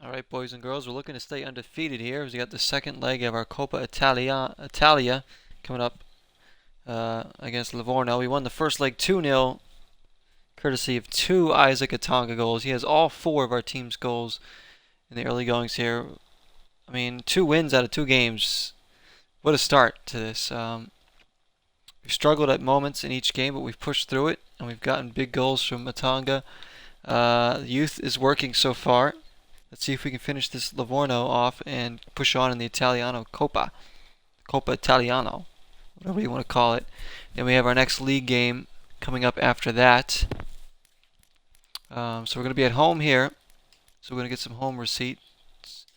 Alright, boys and girls, we're looking to stay undefeated here. We got the second leg of our Italia coming up against Livorno. We won the first leg 2-0, courtesy of 2 Isaac ATANGA goals. He has all 4 of our team's goals in the early goings here. I mean, 2 wins out of 2 games. What a start to this. We've struggled at moments in each game, but we've pushed through it, and we've gotten big goals from ATANGA. The youth is working so far. Let's see if we can finish this Livorno off and push on in the Coppa Italiano, whatever you want to call it. Then we have our next league game coming up after that. So we're going to be at home here. So we're going to get some home receipts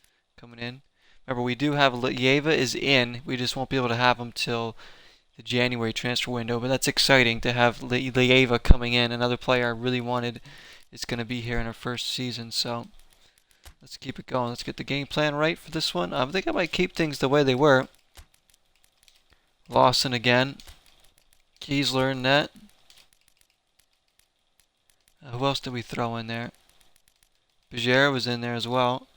coming in. Remember, we do have CHIEVO is in. We just won't be able to have him till the January transfer window. But that's exciting to have CHIEVO coming in. Another player I really wanted is going to be here in our first season. So let's keep it going. Let's get the game plan right for this one. I think I might keep things the way they were. Lawson again. Kiesler in net. Who else did we throw in there? Bajera was in there as well.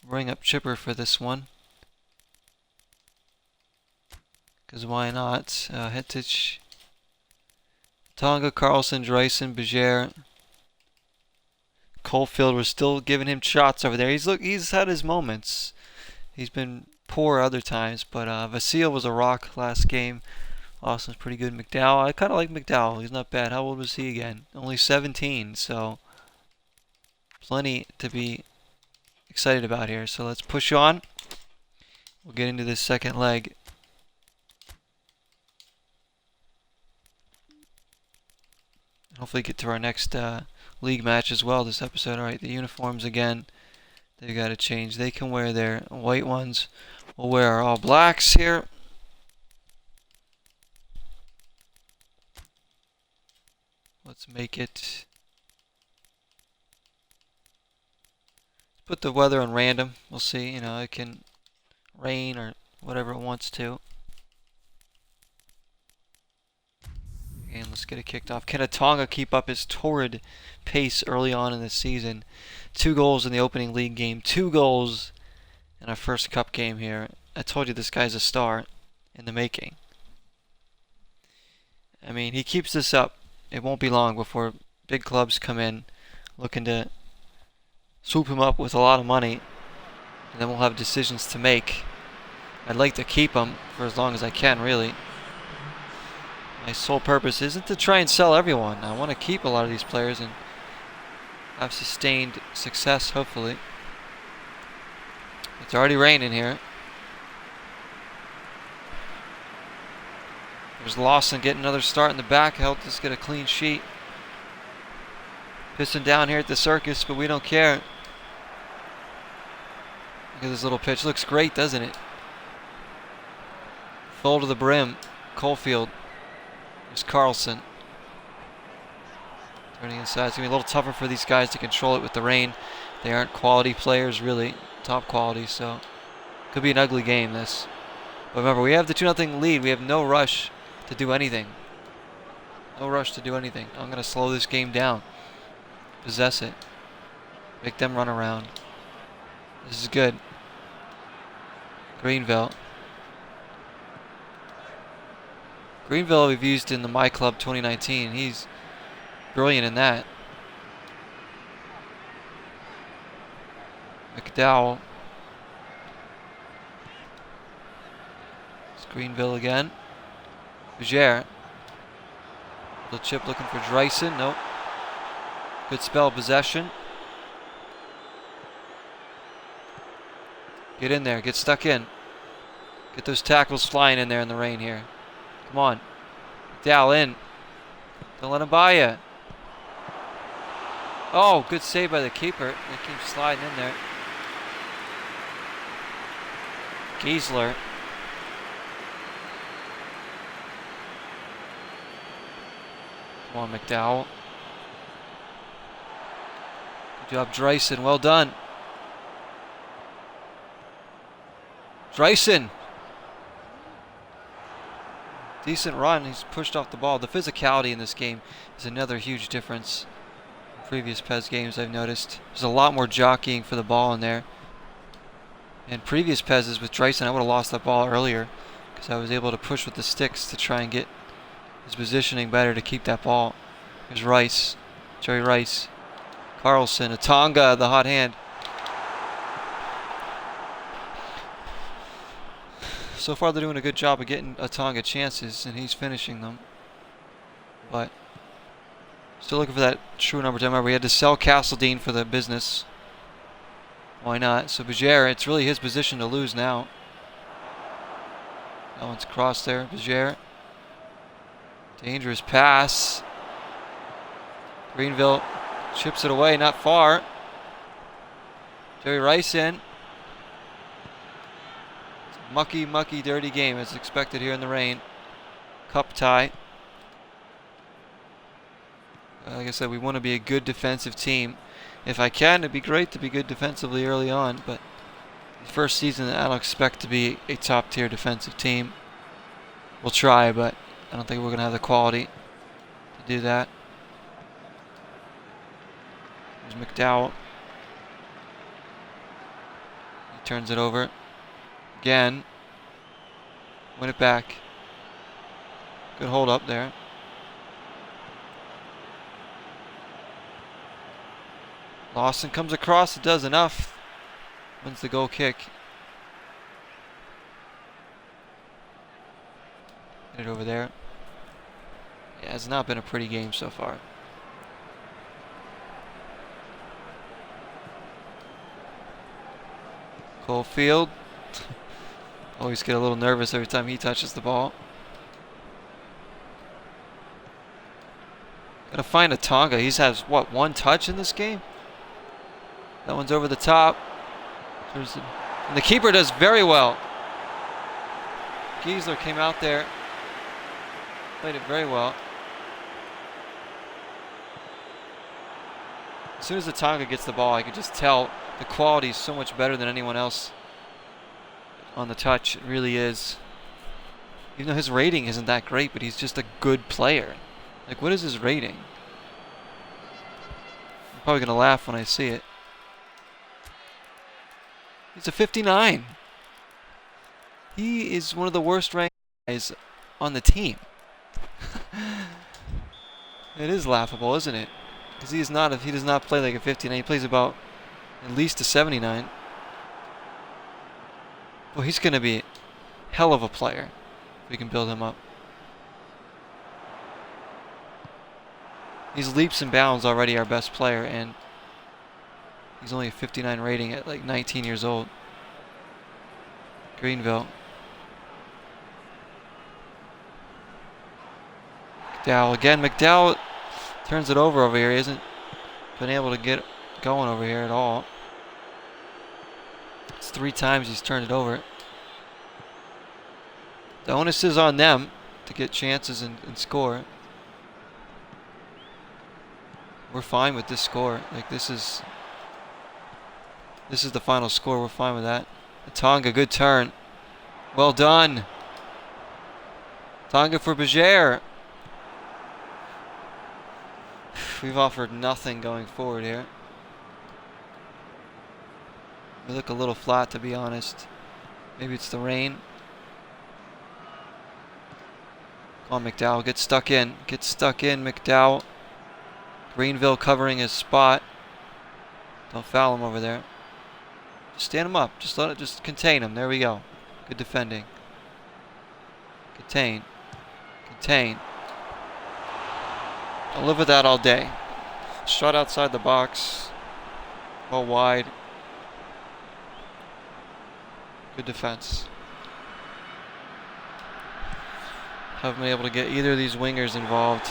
Bring up Chipper for this one. Because why not? Hetich, Tonga, Carlson, Dreisen, Bajera. Coalfield was still giving him shots over there. He's had his moments. He's been poor other times, but Vasil was a rock last game. Austin's pretty good. McDowell, I kind of like McDowell. He's not bad. How old was he again? Only 17, so plenty to be excited about here. So let's push on. We'll get into this second leg. Hopefully get to our next league match as well this episode. Alright, the uniforms again. They've got to change. They can wear their white ones. We'll wear our all blacks here. Let's make it. Put the weather on random. We'll see. You know, it can rain or whatever it wants to. And let's get it kicked off. Can ATANGA keep up his torrid pace early on in the season? 2 goals in the opening league game. 2 goals in our first cup game here. I told you this guy's a star in the making. I mean, he keeps this up. It won't be long before big clubs come in looking to swoop him up with a lot of money. And then we'll have decisions to make. I'd like to keep him for as long as I can, really. My sole purpose isn't to try and sell everyone. I want to keep a lot of these players and have sustained success, hopefully. It's already raining here. There's Lawson getting another start in the back. Helped us get a clean sheet. Pissing down here at the circus, but we don't care. Look at this little pitch. Looks great, doesn't it? Full to the brim. Coalfield. There's Carlson. Turning inside. It's going to be a little tougher for these guys to control it with the rain. They aren't quality players, really. Top quality, so could be an ugly game, this. But remember, we have the 2-0 lead. We have no rush to do anything. No rush to do anything. I'm going to slow this game down. Possess it. Make them run around. This is good. Greenville. Greenville we've used in the My Club 2019. He's brilliant in that. McDowell. It's Greenville again. Bajera. Little chip looking for Dreisen. Nope. Good spell possession. Get in there. Get stuck in. Get those tackles flying in there in the rain here. Come on. McDowell in. Don't let him by you. Oh, good save by the keeper. They keep sliding in there. Kiesler. Come on, McDowell. Good job, Dreisen. Well done. Dreisen. Decent run. He's pushed off the ball. The physicality in this game is another huge difference previous PES games I've noticed. There's a lot more jockeying for the ball in there. In previous PESs with Dreisen, I would have lost that ball earlier because I was able to push with the sticks to try and get his positioning better to keep that ball. There's Rice, Jerry Rice, Carlson, ATANGA, the hot hand. So far they're doing a good job of getting ATANGA chances, and he's finishing them. But still looking for that true number 10. Remember, we had to sell Castledine for the business. Why not? So Bajere, it's really his position to lose now. That one's crossed there. Bajere. Dangerous pass. Greenville chips it away, not far. Jerry Rice in. It's a mucky, dirty game as expected here in the rain. Cup tie. Like I said, we want to be a good defensive team. If I can, it'd be great to be good defensively early on, but the first season I don't expect to be a top-tier defensive team. We'll try, but I don't think we're going to have the quality to do that. There's McDowell. He turns it over. Again. Win it back. Good hold up there. Lawson comes across. It does enough. Wins the goal kick. Get it over there. Yeah, it's not been a pretty game so far. Coalfield. Always get a little nervous every time he touches the ball. Gotta find ATANGA. He has, what, one touch in this game? That one's over the top. And the keeper does very well. Giesler came out there. Played it very well. As soon as ATANGA gets the ball, I could just tell the quality is so much better than anyone else on the touch. It really is. Even though his rating isn't that great, but he's just a good player. Like, what is his rating? I'm probably going to laugh when I see it. He's a 59. He is one of the worst ranked guys on the team. It is laughable, isn't it? Because he does not play like a 59. He plays about at least a 79. Well, he's going to be a hell of a player. We can build him up. He's leaps and bounds already our best player, and he's only a 59 rating at like 19 years old. Greenville. McDowell again. McDowell turns it over here. He hasn't been able to get going over here at all. It's 3 times he's turned it over. The onus is on them to get chances and score. We're fine with this score. Like, this is the final score. We're fine with that. ATANGA, good turn. Well done. ATANGA for Bajere. We've offered nothing going forward here. We look a little flat, to be honest. Maybe it's the rain. Come on, McDowell. Get stuck in. Get stuck in, McDowell. Greenville covering his spot. Don't foul him over there. Just stand him up. Just contain him. There we go. Good defending. Contain. Contain. I'll live with that all day. Shot outside the box. Ball wide. Good defense. Haven't been able to get either of these wingers involved.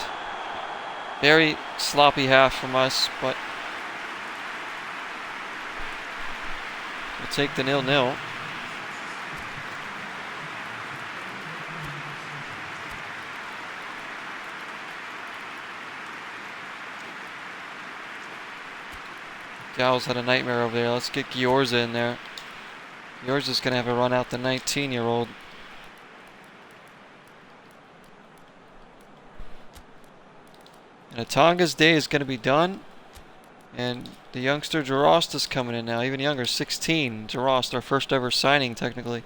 Very sloppy half from us, but we'll take the 0-0. Gowles had a nightmare over there. Let's get Giorza in there. Giorza's going to have a run out the 19-year-old. And ATANGA's day is going to be done. And the youngster Jarost is coming in now, even younger, 16. Jarost, our first ever signing, technically.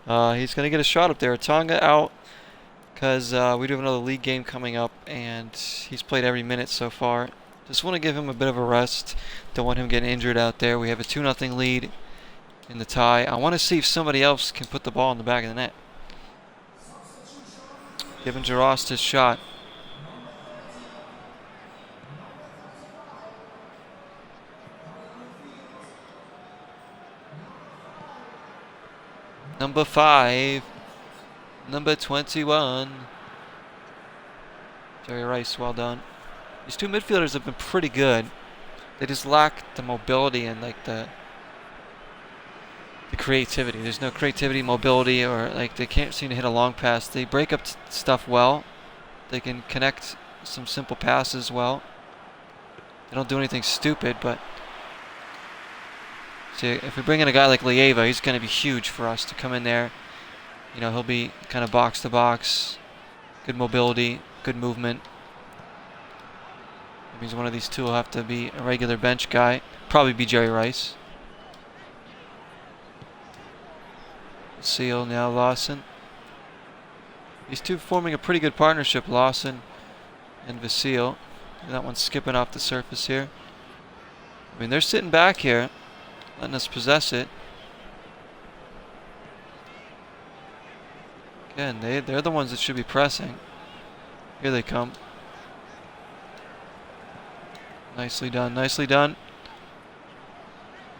He's going to get a shot up there. ATANGA out because we do have another league game coming up, and he's played every minute so far. Just want to give him a bit of a rest. Don't want him getting injured out there. We have a 2-0 lead in the tie. I want to see if somebody else can put the ball in the back of the net. Giving Jarost his shot. Number 5. Number 21. Jerry Rice, well done. These two midfielders have been pretty good. They just lack the mobility and like the creativity. There's no creativity, mobility, or like they can't seem to hit a long pass. They break up stuff well. They can connect some simple passes well. They don't do anything stupid, but see, if we bring in a guy like Lieva, he's going to be huge for us to come in there. You know, he'll be kind of box to box, good mobility, good movement. That means one of these two will have to be a regular bench guy. Probably be Jerry Rice. Seal now, Lawson. These two forming a pretty good partnership, Lawson and Vasile. That one's skipping off the surface here. I mean, they're sitting back here, letting us possess it. Again, they're the ones that should be pressing. Here they come. Nicely done, nicely done.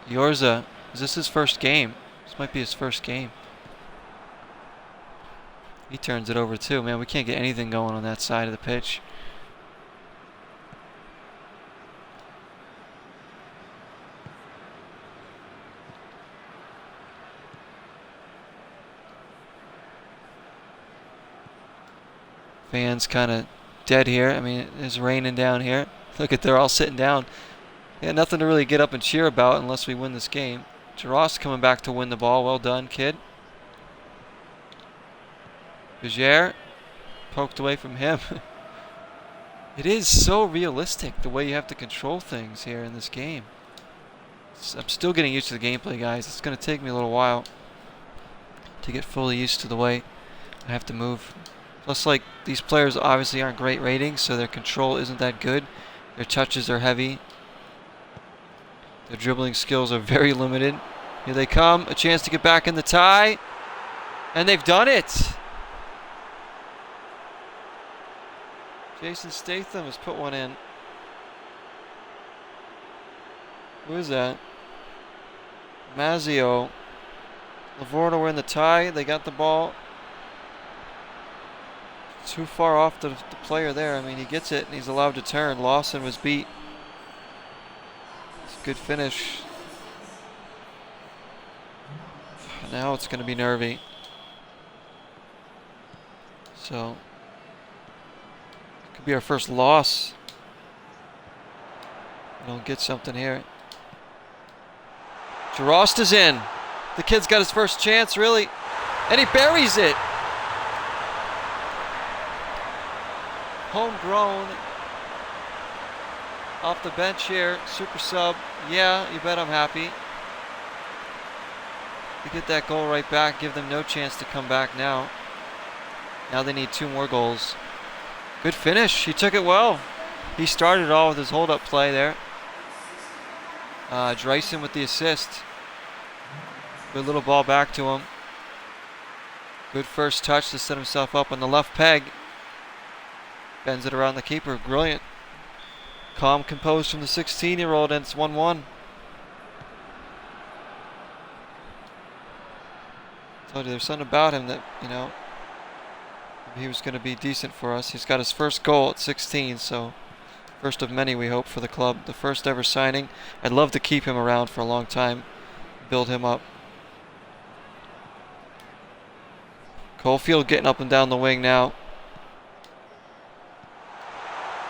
Yorza, is this his first game? This might be his first game. He turns it over too. Man, we can't get anything going on that side of the pitch. Fans kind of dead here. I mean, it's raining down here. Look at, they're all sitting down. Yeah, nothing to really get up and cheer about unless we win this game. Jarost coming back to win the ball. Well done, kid. Vigier poked away from him. It is so realistic the way you have to control things here in this game. I'm still getting used to the gameplay, guys. It's going to take me a little while to get fully used to the way I have to move. Plus, like, these players obviously aren't great ratings, so their control isn't that good. Their touches are heavy. Their dribbling skills are very limited. Here they come. A chance to get back in the tie. And they've done it. Jason Statham has put one in. Who is that? Mazzio. Livorno were in the tie. They got the ball. Too far off the player there. I mean, he gets it and he's allowed to turn. Lawson was beat. It's a good finish. Now it's going to be nervy. So, it could be our first loss. We don't get something here. Jarost is in. The kid's got his first chance, really. And he buries it. Homegrown. Off the bench here. Super sub. Yeah, you bet I'm happy. To get that goal right back, give them no chance to come back now. Now they need 2 more goals. Good finish. He took it well. He started it all with his hold-up play there. Dreisen with the assist. Good little ball back to him. Good first touch to set himself up on the left peg. Bends it around the keeper. Brilliant. Calm, composed from the 16-year-old, and it's 1-1. Told you there's something about him that, you know, he was going to be decent for us. He's got his first goal at 16, so first of many we hope for the club. The first ever signing. I'd love to keep him around for a long time. Build him up. Caulfield getting up and down the wing now.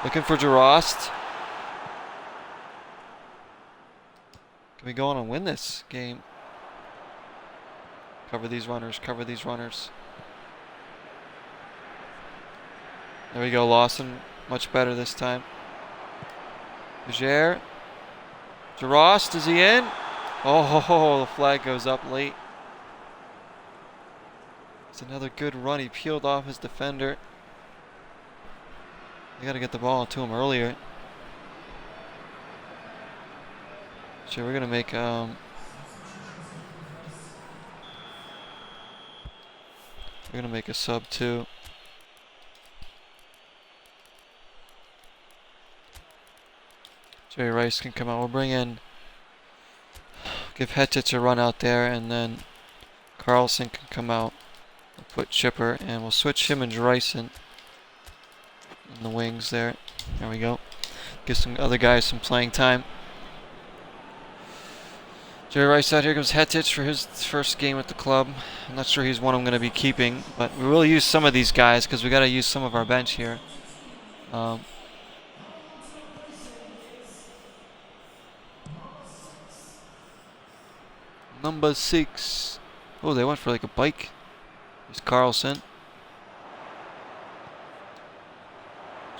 Looking for Jarost. Can we go on and win this game? Cover these runners, cover these runners. There we go, Lawson. Much better this time. Vigier. Jarost, is he in? Oh, the flag goes up late. It's another good run. He peeled off his defender. They got to get the ball to him earlier. So we're gonna make a sub too. Jerry Rice can come out. We'll bring in, give Hetich a run out there, and then Carlson can come out. We'll put Chipper, and we'll switch him and Rice in the wings there. There we go. Give some other guys some playing time. Jerry Rice out. Here comes Hetich for his first game with the club. I'm not sure he's one I'm going to be keeping, but we will use some of these guys because we got to use some of our bench here. Number 6. Oh, they went for like a bike. Here's Carlson.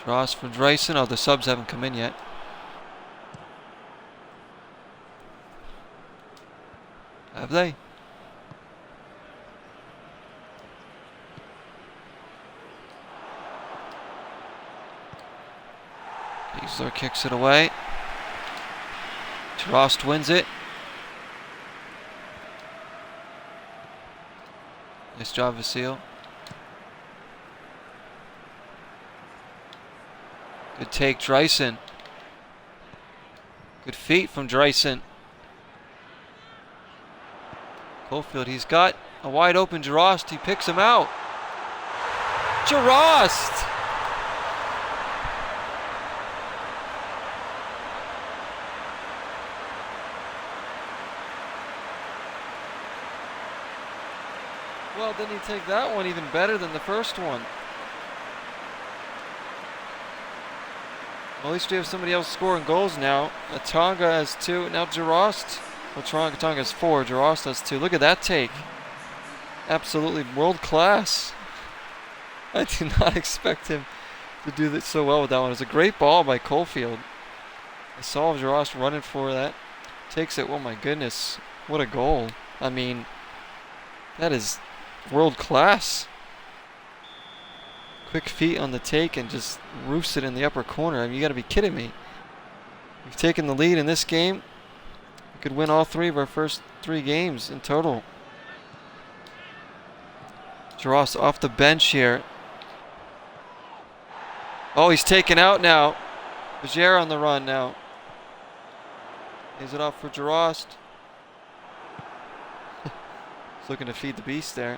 Ross for Dreyson. Oh, the subs haven't come in yet. Have they? Easler kicks it away. Trost wins it. Nice job, Vasile. Good take, Dreyson. Good feet from Dreyson. Cofield, he's got a wide open Jarost. He picks him out. Jarost! Well, didn't he take that one even better than the first one? Well, at least we have somebody else scoring goals now. ATANGA has 2. Now Jarost. Well, ATANGA has 4. Jarost has 2. Look at that take. Absolutely world class. I did not expect him to do that so well with that one. It was a great ball by Cofield. I saw Jarost running for that. Takes it. Oh my goodness. What a goal. I mean, that is world class. Quick feet on the take and just roofs it in the upper corner. I mean, you got to be kidding me. We've taken the lead in this game. We could win all 3 of our first 3 games in total. Jarost off the bench here. Oh, he's taken out now. Bajer on the run now. Is it off for Jarost? He's looking to feed the beast there.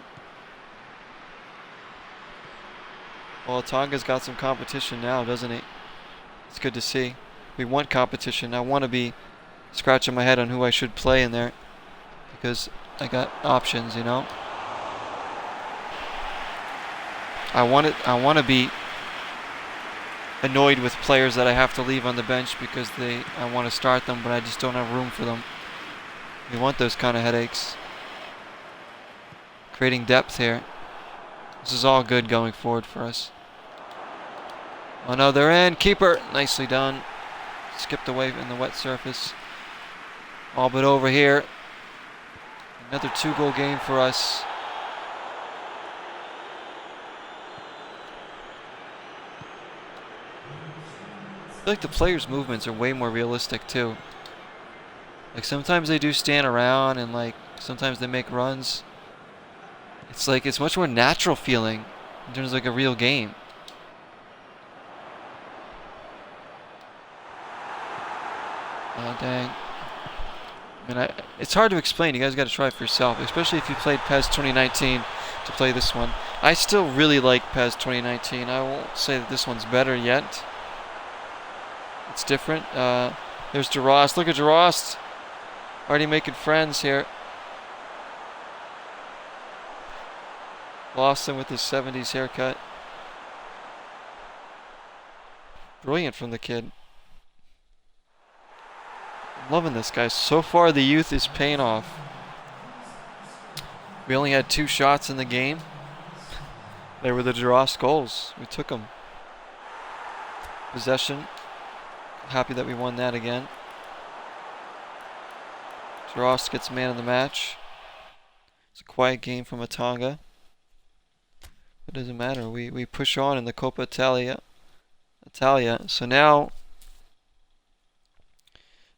Well, Tonga's got some competition now, doesn't he? It's good to see. We want competition. I want to be scratching my head on who I should play in there because I got options, you know. I want to be annoyed with players that I have to leave on the bench because I want to start them, but I just don't have room for them. We want those kind of headaches. Creating depth here. This is all good going forward for us. Oh no, they're in. Keeper. Nicely done. Skipped away in the wet surface. All but over here. Another 2-goal game for us. I feel like the players' movements are way more realistic too. Like sometimes they do stand around and like sometimes they make runs. It's like it's much more natural feeling in terms of like a real game. Oh dang. I mean, it's hard to explain. You guys got to try it for yourself, especially if you played PES 2019 to play this one. I still really like PES 2019. I won't say that this one's better yet. It's different. There's Jarost. Look at Jarost. Already making friends here. Lawson with his 70s haircut. Brilliant from the kid. I'm loving this guy. So far the youth is paying off. We only had 2 shots in the game. They were the Jarost goals. We took them. Possession. Happy that we won that again. Drost gets man of the match. It's a quiet game from ATANGA. It doesn't matter. We push on in the Coppa Italia. So now,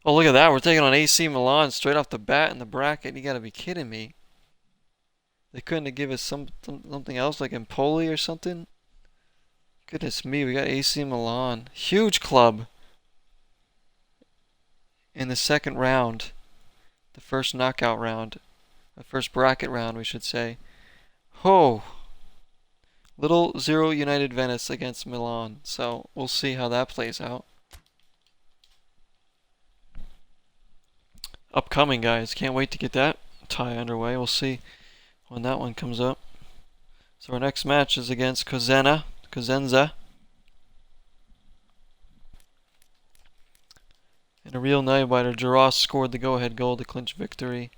oh look at that. We're taking on AC Milan straight off the bat in the bracket. You gotta be kidding me. They couldn't give us something else like Empoli or something? Goodness me, we got AC Milan. Huge club in the second round. The first knockout round. The first bracket round, we should say. Oh! Little 0 United Venice against Milan. So we'll see how that plays out. Upcoming, guys. Can't wait to get that tie underway. We'll see when that one comes up. So our next match is against Cosenza. And a real nail-biter. Giroud scored the go-ahead goal to clinch victory.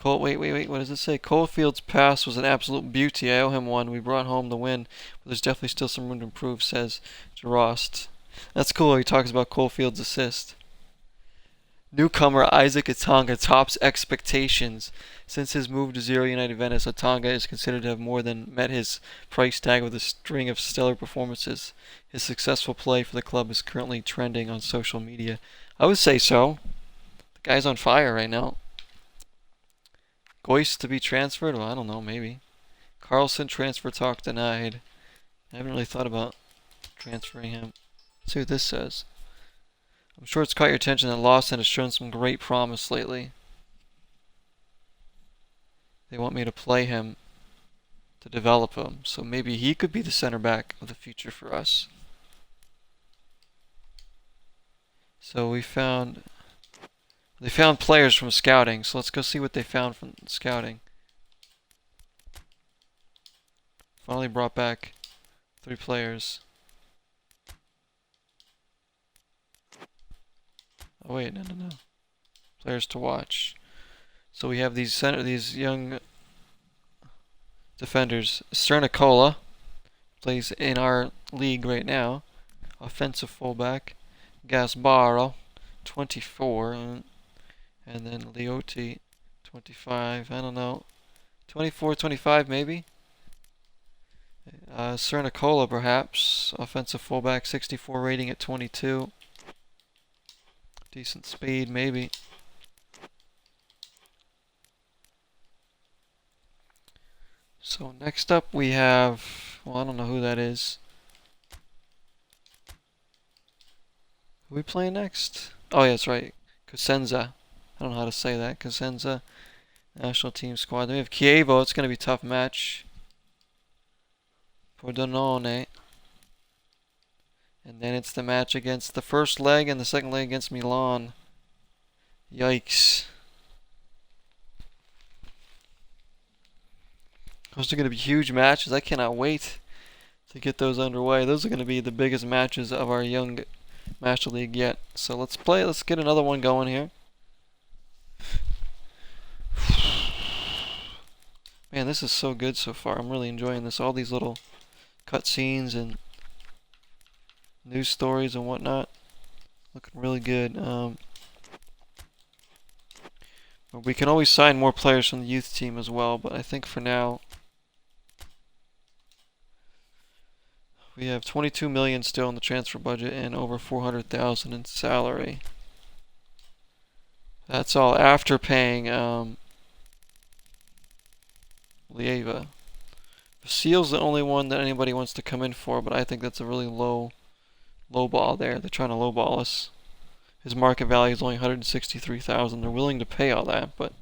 Wait, what does it say? Caulfield's pass was an absolute beauty. I owe him one. We brought home the win, but there's definitely still some room to improve, says Giroud. That's cool. He talks about Caulfield's assist. Newcomer Isaac ATANGA tops expectations. Since his move to 0 United Venice, ATANGA is considered to have more than met his price tag with a string of stellar performances. His successful play for the club is currently trending on social media. I would say so. The guy's on fire right now. Goyce to be transferred? Well, I don't know, maybe. Carlson transfer talk denied. I haven't really thought about transferring him. Let's see what this says. I'm sure it's caught your attention that Lawson has shown some great promise lately. They want me to play him to develop him, so maybe he could be the center back of the future for us. So they found players from scouting, so let's go see what they found from scouting. Finally brought back 3 players. Oh wait, no. Players to watch. So we have these young defenders. Cernicola plays in our league right now. Offensive fullback. Gasbaro, 24, and then Leotti, 25. I don't know, 24, 25 maybe. Cernicola perhaps. Offensive fullback, 64 rating at 22. Decent speed, maybe. So next up we have, well, I don't know who that is. Who are we playing next? Oh yeah, that's right. Cosenza. I don't know how to say that. Cosenza. National team squad. Then we have CHIEVO. It's going to be a tough match. Pordenone. And then it's the match against the first leg and the second leg against Milan. Yikes. Those are going to be huge matches. I cannot wait to get those underway. Those are going to be the biggest matches of our young Master League yet. So let's play. Let's get another one going here. Man, this is so good so far. I'm really enjoying this. All these little cutscenes and news stories and whatnot. Looking really good. We can always sign more players from the youth team as well, but I think for now we have 22 million still in the transfer budget and over 400,000 in salary. That's all after paying Lieva. Vasil's the only one that anybody wants to come in for, but I think that's a really low ball there. They're trying to lowball us. His market value is only 163,000. They're willing to pay all that, but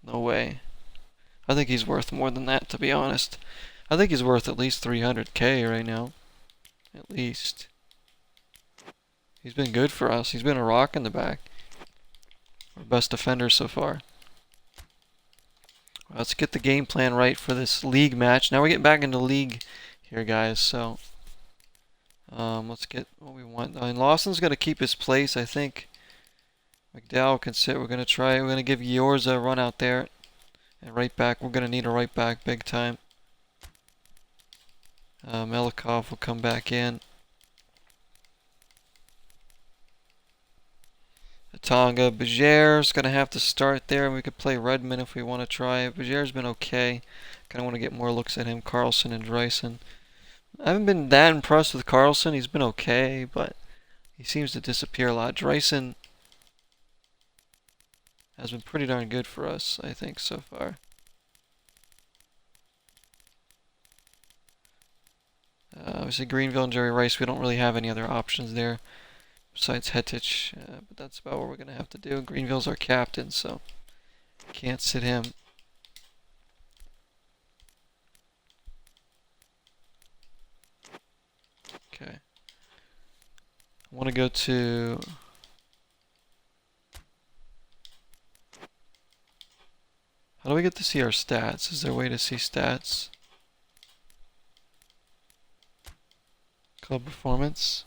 no way. I think he's worth more than that, to be honest. I think he's worth at least 300k right now. At least. He's been good for us. He's been a rock in the back. Our best defender so far. Let's get the game plan right for this league match. Now we're getting back into league here, guys. So let's get what we want. And Lawson's going to keep his place, I think. McDowell can sit. We're going to give Yorza a run out there. And right back, we're going to need a right back big time. Melikov will come back in. ATANGA. Bajer's going to have to start there. We could play Redmond if we want to try it. Bajer's been okay. Kind of want to get more looks at him. Carlson and Dreisen. I haven't been that impressed with Carlson. He's been okay, but he seems to disappear a lot. Dreisen has been pretty darn good for us, I think, so far. Obviously, Greenville and Jerry Rice, we don't really have any other options there besides Hetich, but that's about what we're going to have to do. Greenville's our captain, so can't sit him. Okay. I want to go to... How do we get to see our stats? Is there a way to see stats? Club performance.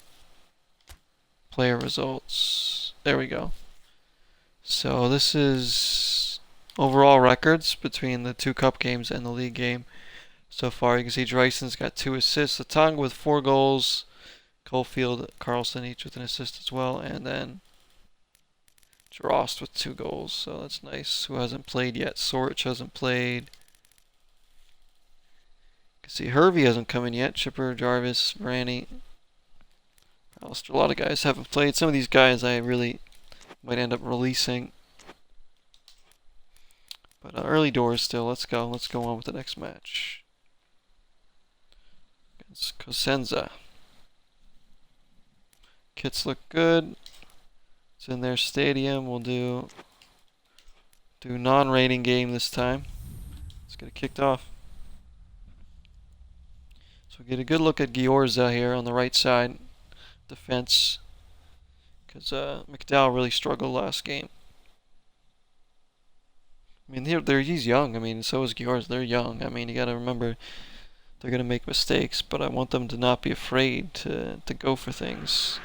Player results. There we go. So this is overall records between the 2 cup games and the league game. So far, you can see Dreisen's got 2 assists. ATANGA with 4 goals. Caulfield, Carlson each with an assist as well. And then Drost with 2 goals. So that's nice. Who hasn't played yet? Sorich hasn't played. You can see Hervey hasn't come in yet. Chipper, Jarvis, Branny. A lot of guys haven't played. Some of these guys I really might end up releasing. But early doors still. Let's go. Let's go on with the next match. Against Cosenza. Kits look good. It's in their stadium. We'll do non-rating game this time. Let's get it kicked off. So we get a good look at Giorza here on the right side. Defense. Because McDowell really struggled last game. I mean, he's young. I mean, so is Giorza. They're young. I mean, you got to remember they're going to make mistakes, but I want them to not be afraid to go for things.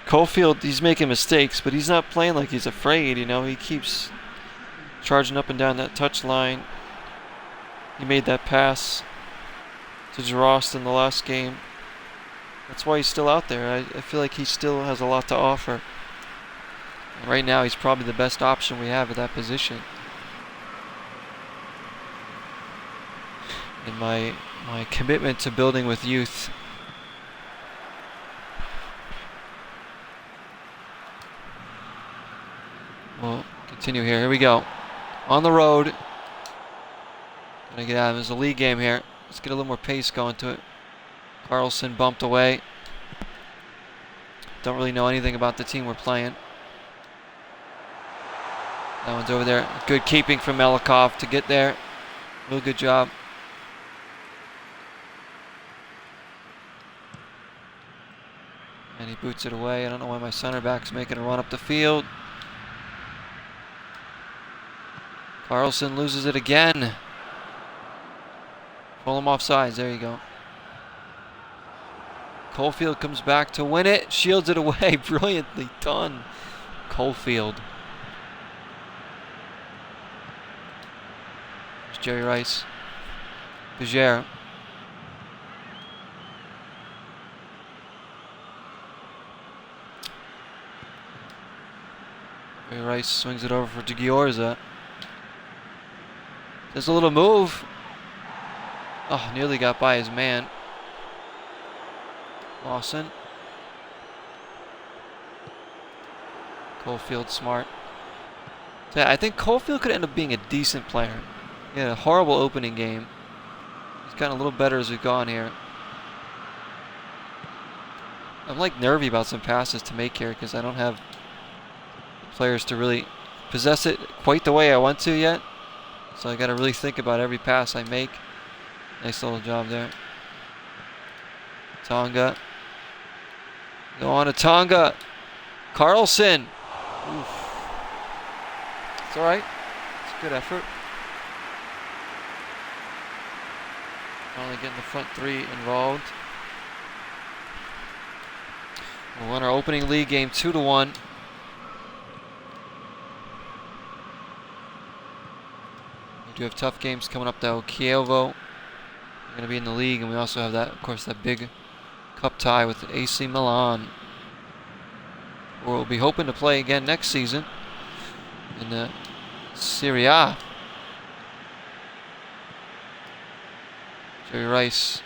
Caulfield, he's making mistakes, but he's not playing like he's afraid, you know. He keeps charging up and down that touch line. He made that pass to Drost in the last game. That's why he's still out there. I feel like he still has a lot to offer. And right now, he's probably the best option we have at that position. In my commitment to building with youth. We'll continue here. Here we go. On the road. Gonna get out of it. There's a league game here. Let's get a little more pace going to it. Carlson bumped away. Don't really know anything about the team we're playing. That one's over there. Good keeping from Melikov to get there. Real good job. And he boots it away. I don't know why my center back's making a run up the field. Carlson loses it again. Pull him off sides. There you go. Caulfield comes back to win it. Shields it away. Brilliantly done. Caulfield. There's Jerry Rice. Bajer. Jerry Rice swings it over for Giorza. There's a little move. Oh, nearly got by his man. Lawson. Caulfield smart. So yeah, I think Caulfield could end up being a decent player. He had a horrible opening game. He's gotten a little better as we've gone here. I'm like nervy about some passes to make here because I don't have players to really possess it quite the way I want to yet. So I got to really think about every pass I make. Nice little job there. Tonga. Go on to Tonga. Carlson. Oof. It's all right. It's a good effort. Finally getting the front 3 involved. We'll win our opening league game 2-1. We do have tough games coming up though. CHIEVO. We're going to be in the league, and we also have that, of course, that big cup tie with AC Milan. or will be hoping to play again next season in the Serie A. Jerry Rice.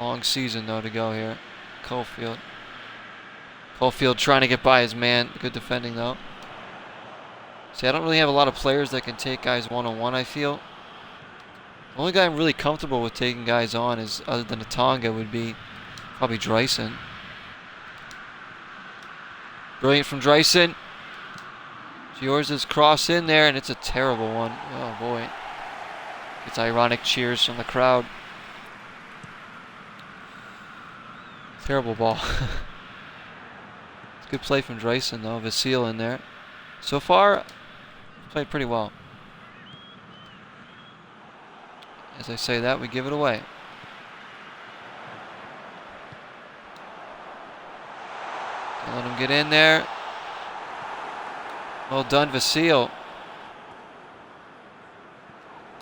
Long season though to go here. Caulfield. Caulfield trying to get by his man. Good defending though. See, I don't really have a lot of players that can take guys one-on-one, I feel. The only guy I'm really comfortable with taking guys on is, other than ATANGA, would be probably Dreisen. Brilliant from Dreisen. Giorza's cross in there, and it's a terrible one. Oh boy. Gets ironic cheers from the crowd. Terrible ball. It's a good play from Dreisen though. Vasil in there. So far, played pretty well. As I say that, we give it away. Don't let him get in there. Well done, Vasil.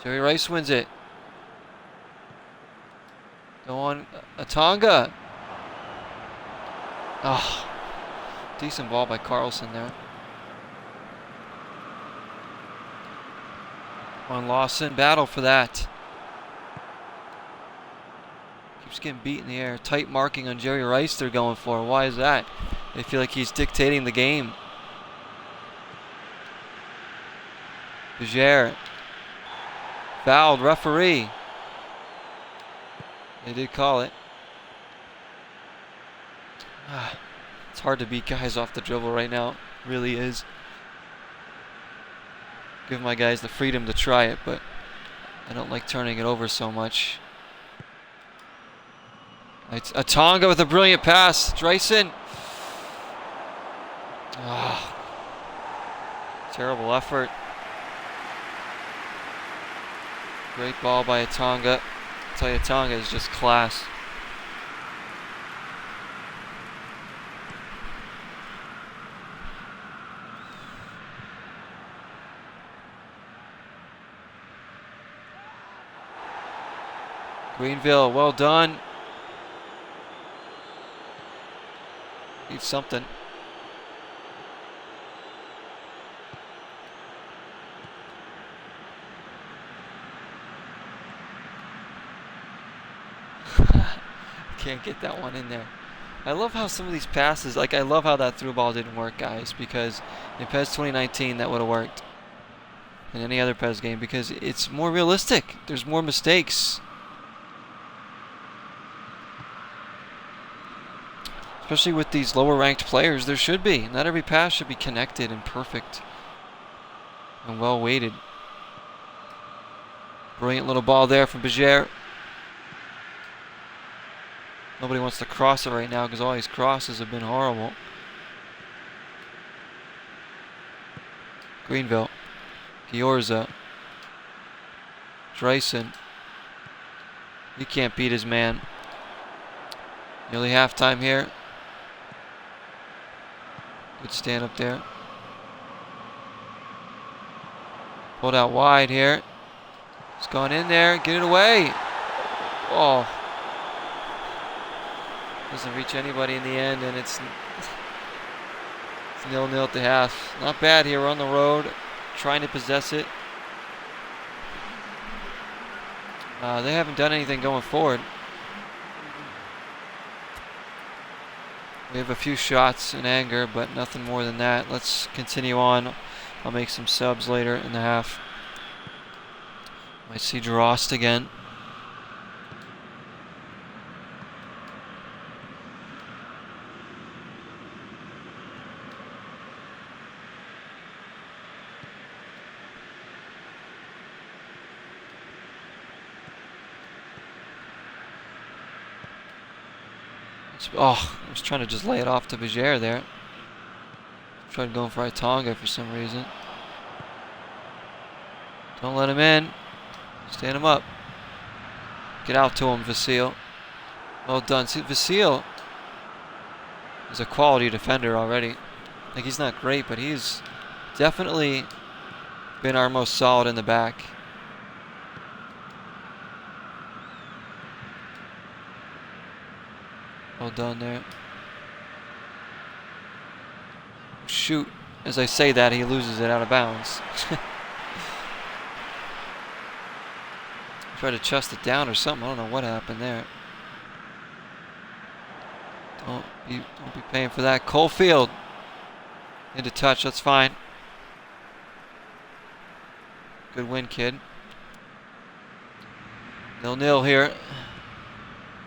Jerry Rice wins it. Go on, ATANGA. Oh, decent ball by Carlson there. On Lawson, battle for that. Keeps getting beat in the air. Tight marking on Jerry Rice they're going for. Why is that? They feel like he's dictating the game. Bejer. Fouled, referee. They did call it. It's hard to beat guys off the dribble right now. It really is. Give my guys the freedom to try it, but I don't like turning it over so much. It's ATANGA with a brilliant pass. Dreisen. Terrible effort. Great ball by ATANGA. I tell you, ATANGA is just class. Greenville, well done. Needs something. Can't get that one in there. I love how some of these passes, like I love how that through ball didn't work, guys, because in PES 2019 that would have worked in any other PES game because it's more realistic. There's more mistakes. Especially with these lower ranked players, there should be. Not every pass should be connected and perfect and well weighted. Brilliant little ball there from Bejer. Nobody wants to cross it right now because all these crosses have been horrible. Greenville. Giorza. Dreisen. He can't beat his man. Nearly halftime here. Good stand up there. Pulled out wide here. It's gone in there. Get it away. Oh. Doesn't reach anybody in the end, and it's 0-0 at the half. Not bad here. We're on the road, trying to possess it. They haven't done anything going forward. We have a few shots in anger, but nothing more than that. Let's continue on. I'll make some subs later in the half. Might see Drost again. Oh, I was trying to just lay it off to Bejer there. Tried going for ATANGA for some reason. Don't let him in. Stand him up. Get out to him, Vasil. Well done. See, Vasil is a quality defender already. Like, he's not great, but he's definitely been our most solid in the back. Well done there. Shoot. As I say that, he loses it out of bounds. Try to chest it down or something. I don't know what happened there. Don't be paying for that. Coalfield into touch. That's fine. Good win, kid. 0-0 here.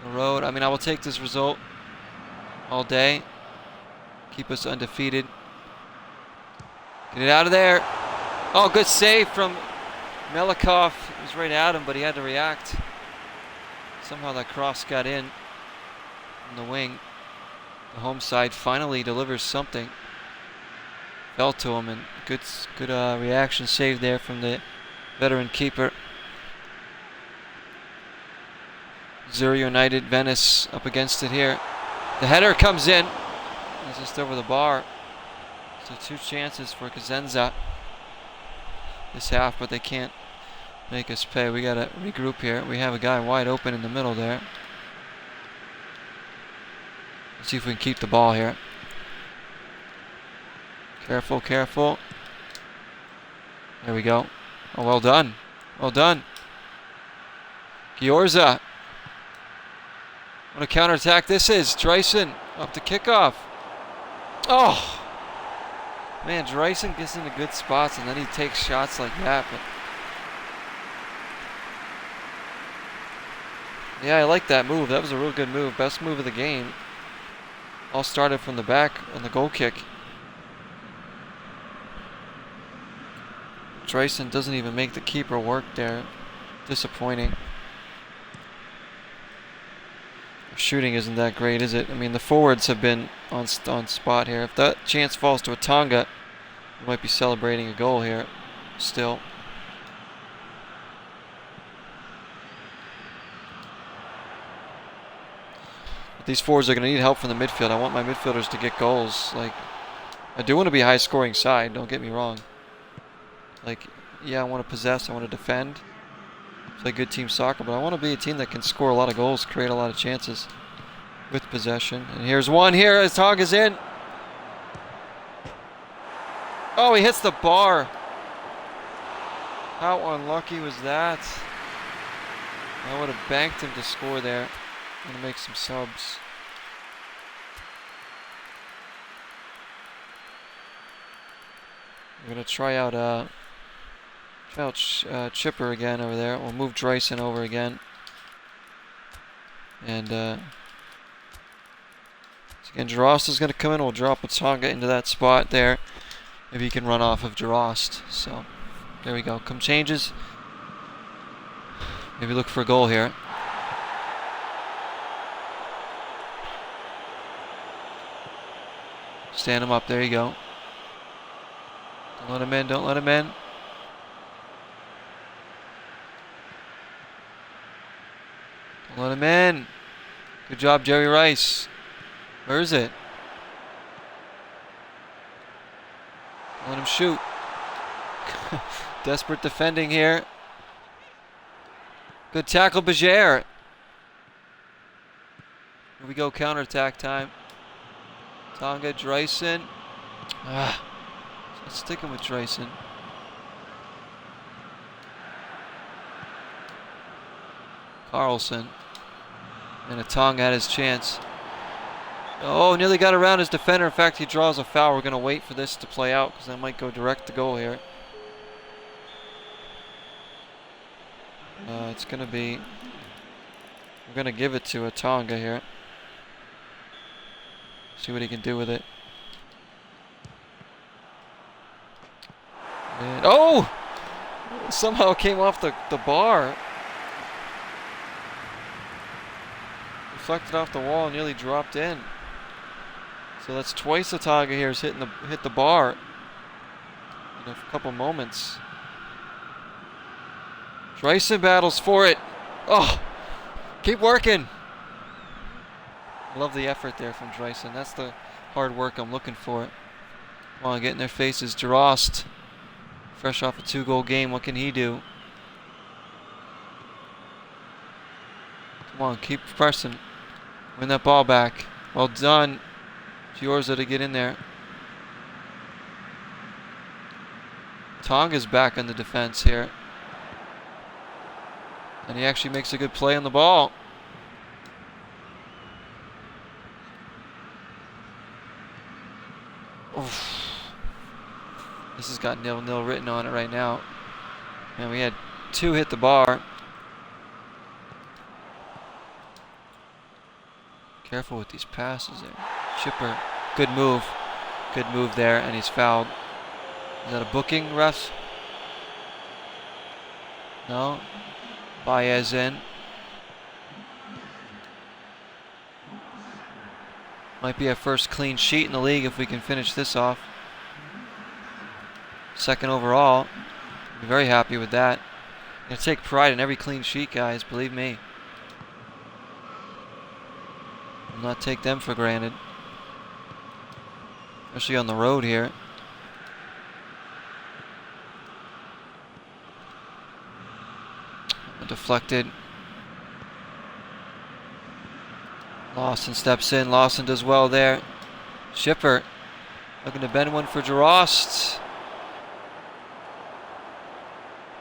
The road. I mean, I will take this result all day. Keep us undefeated. Get it out of there. Oh, good save from Melikov. He was right at him, but he had to react. Somehow that cross got in the wing. The home side finally delivers something. Fell to him, and good reaction save there from the veteran keeper. Zurich United, Venice up against it here. The header comes in. It's just over the bar. So 2 chances for Cosenza this half, but they can't make us pay. We gotta regroup here. We have a guy wide open in the middle there. Let's see if we can keep the ball here. Careful, careful. There we go. Oh, well done. Well done. Giorza. What a counterattack this is. Dreisen up to kickoff. Oh! Man, Dreisen gets into good spots and then he takes shots like that. But yeah, I like that move. That was a real good move. Best move of the game. All started from the back on the goal kick. Dreisen doesn't even make the keeper work there. Disappointing. Shooting isn't that great, is it? I mean, the forwards have been on spot here. If that chance falls to ATANGA, we might be celebrating a goal here still. But these forwards are going to need help from the midfield. I want my midfielders to get goals. Like, I do want to be a high-scoring side, don't get me wrong. Like, yeah, I want to possess, I want to defend. Play good team soccer, but I want to be a team that can score a lot of goals, create a lot of chances with possession. And here's one here as ATANGA's in. Oh, he hits the bar. How unlucky was that? I would have banked him to score there. I'm going to make some subs. We're going to try out Chipper again over there. We'll move Dreisen over again. And so again, Jarost is going to come in. We'll drop ATANGA into that spot there. Maybe he can run off of Jarost. So there we go. Come changes. Maybe look for a goal here. Stand him up. There you go. Don't let him in. Don't let him in. Don't let him in. Good job, Jerry Rice. Where is it? Don't let him shoot. Desperate defending here. Good tackle, Bajere. Here we go, counterattack time. ATANGA, Dreisen. Sticking with Dreisen. Carlson. And ATANGA had his chance. Oh, nearly got around his defender. In fact, he draws a foul. We're going to wait for this to play out because I might go direct to goal here. It's going to be... We're going to give it to ATANGA here. See what he can do with it. And, oh! Somehow it came off the bar. Reflected off the wall and nearly dropped in. So that's twice ATANGA here has hit the bar in a couple moments. Dreisen battles for it. Oh, keep working. Love the effort there from Dreisen. That's the hard work I'm looking for. Come on, get in their faces. Jarost, fresh off a 2-goal game. What can he do? Come on, keep pressing. Win that ball back. Well done. Giorza to get in there. Tonga's back on the defense here. And he actually makes a good play on the ball. Oof. This has got 0-0 written on it right now. And we had 2 hit the bar. Careful with these passes there. Chipper, good move. Good move there, and he's fouled. Is that a booking, refs? No. Baez in. Might be our first clean sheet in the league if we can finish this off. Second overall. I'm very happy with that. I'm gonna take pride in every clean sheet, guys, believe me. I'll not take them for granted. Especially on the road here. Deflected. Lawson steps in. Lawson does well there. Schipper looking to bend one for Jarost.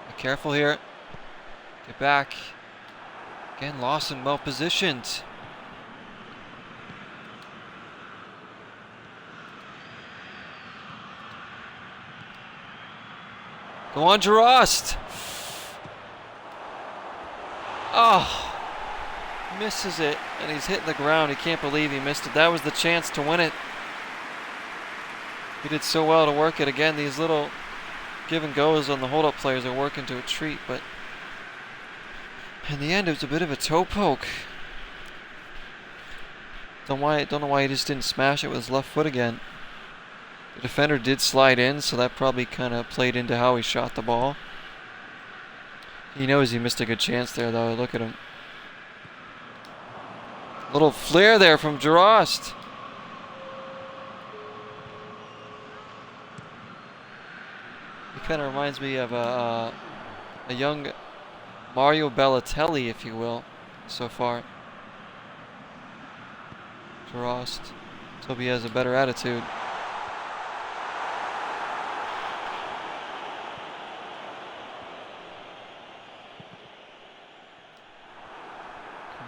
Be careful here. Get back. Again, Lawson well positioned. Go on, Jarost. Oh, misses it, and he's hitting the ground. He can't believe he missed it. That was the chance to win it. He did so well to work it. Again, these little give and goes on the hold-up players are working to a treat, but in the end, it was a bit of a toe poke. Don't know why he just didn't smash it with his left foot again. The defender did slide in, so that probably kind of played into how he shot the ball. He knows he missed a good chance there, though. Look at him. Little flare there from Jarost. He kind of reminds me of a young Mario Balotelli, if you will, so far. Jarost. Let's hope he has a better attitude.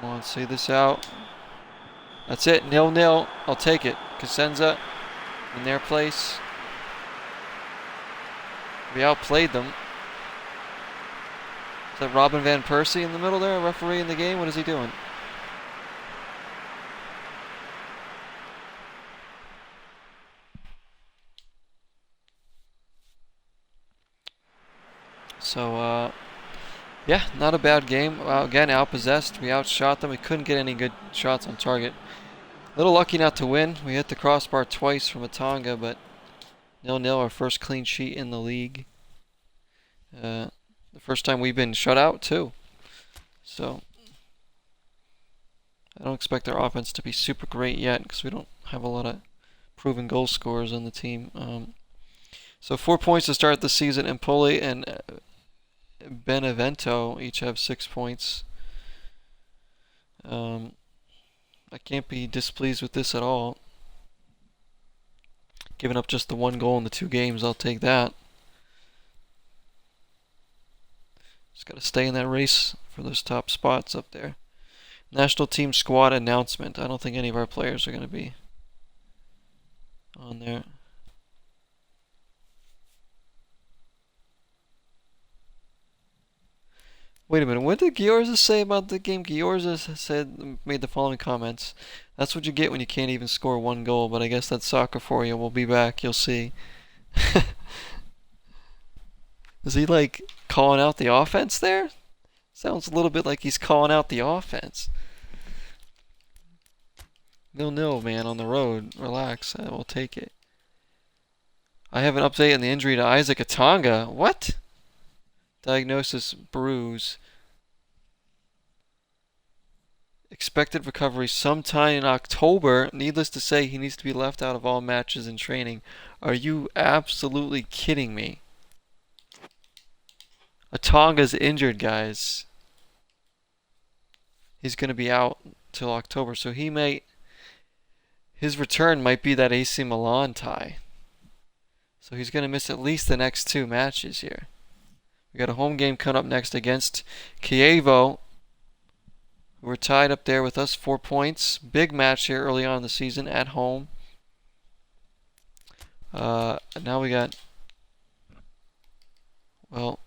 Come on, see this out. That's it, 0-0. I'll take it. Cosenza in their place. We outplayed them. Is that Robin Van Persie in the middle there, a referee in the game? What is he doing? So, yeah, not a bad game. Again, outpossessed. We outshot them. We couldn't get any good shots on target. A little lucky not to win. We hit the crossbar twice from ATANGA, but 0-0, our first clean sheet in the league. The first time we've been shut out, too. So, I don't expect our offense to be super great yet because we don't have a lot of proven goal scorers on the team. So 4 points to start the season. Empoli and Benevento each have 6 points. I can't be displeased with this at all. Giving up just the 1 goal in the 2 games, I'll take that. Just got to stay in that race for those top spots up there. National team squad announcement. I don't think any of our players are going to be on there. Wait a minute, what did Giorza say about the game? Giorza made the following comments. That's what you get when you can't even score 1 goal, but I guess that's soccer for you. We'll be back, you'll see. Is he like calling out the offense there? Sounds a little bit like he's calling out the offense. 0-0, man, on the road. Relax, I will take it. I have an update on the injury to Isaac ATANGA. What? Diagnosis, bruise. Expected recovery sometime in October. Needless to say, he needs to be left out of all matches and training. Are you absolutely kidding me? ATANGA's injured, guys. He's going to be out till October, so his return might be that AC Milan tie. So he's going to miss at least the next 2 matches here. We got a home game coming up next against CHIEVO, who are tied up there with us, 4 points. Big match here early on in the season at home. Now we got, well,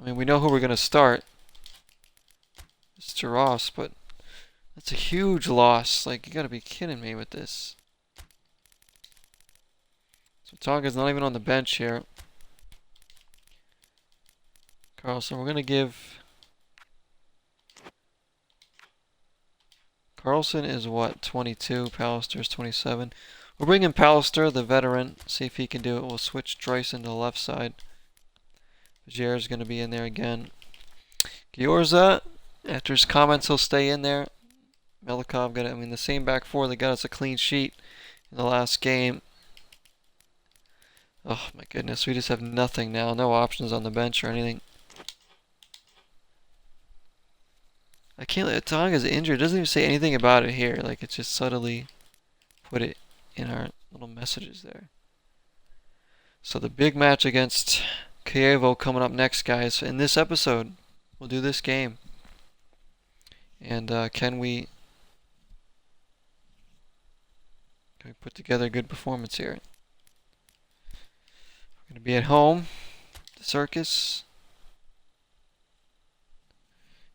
I mean, we know who we're going to start. Mr. Ross, but that's a huge loss. Like, you got to be kidding me with this. So Tonga's not even on the bench here. Carlson, we're going to give... Carlson is what, 22? Pallister's 27. We'll bring in Pallister, the veteran, see if he can do it. We'll switch Dryson to the left side. Vajier's going to be in there again. Giorza, after his comments, he'll stay in there. Melikov got it. I mean, the same back four that got us a clean sheet in the last game. Oh my goodness, we just have nothing now. No options on the bench or anything. I can't let Atanga's injured. It doesn't even say anything about it here. Like, it's just subtly put it in our little messages there. So the big match against CHIEVO coming up next, guys. In this episode, we'll do this game. And can we put together a good performance here? We're going to be at home. The Circus.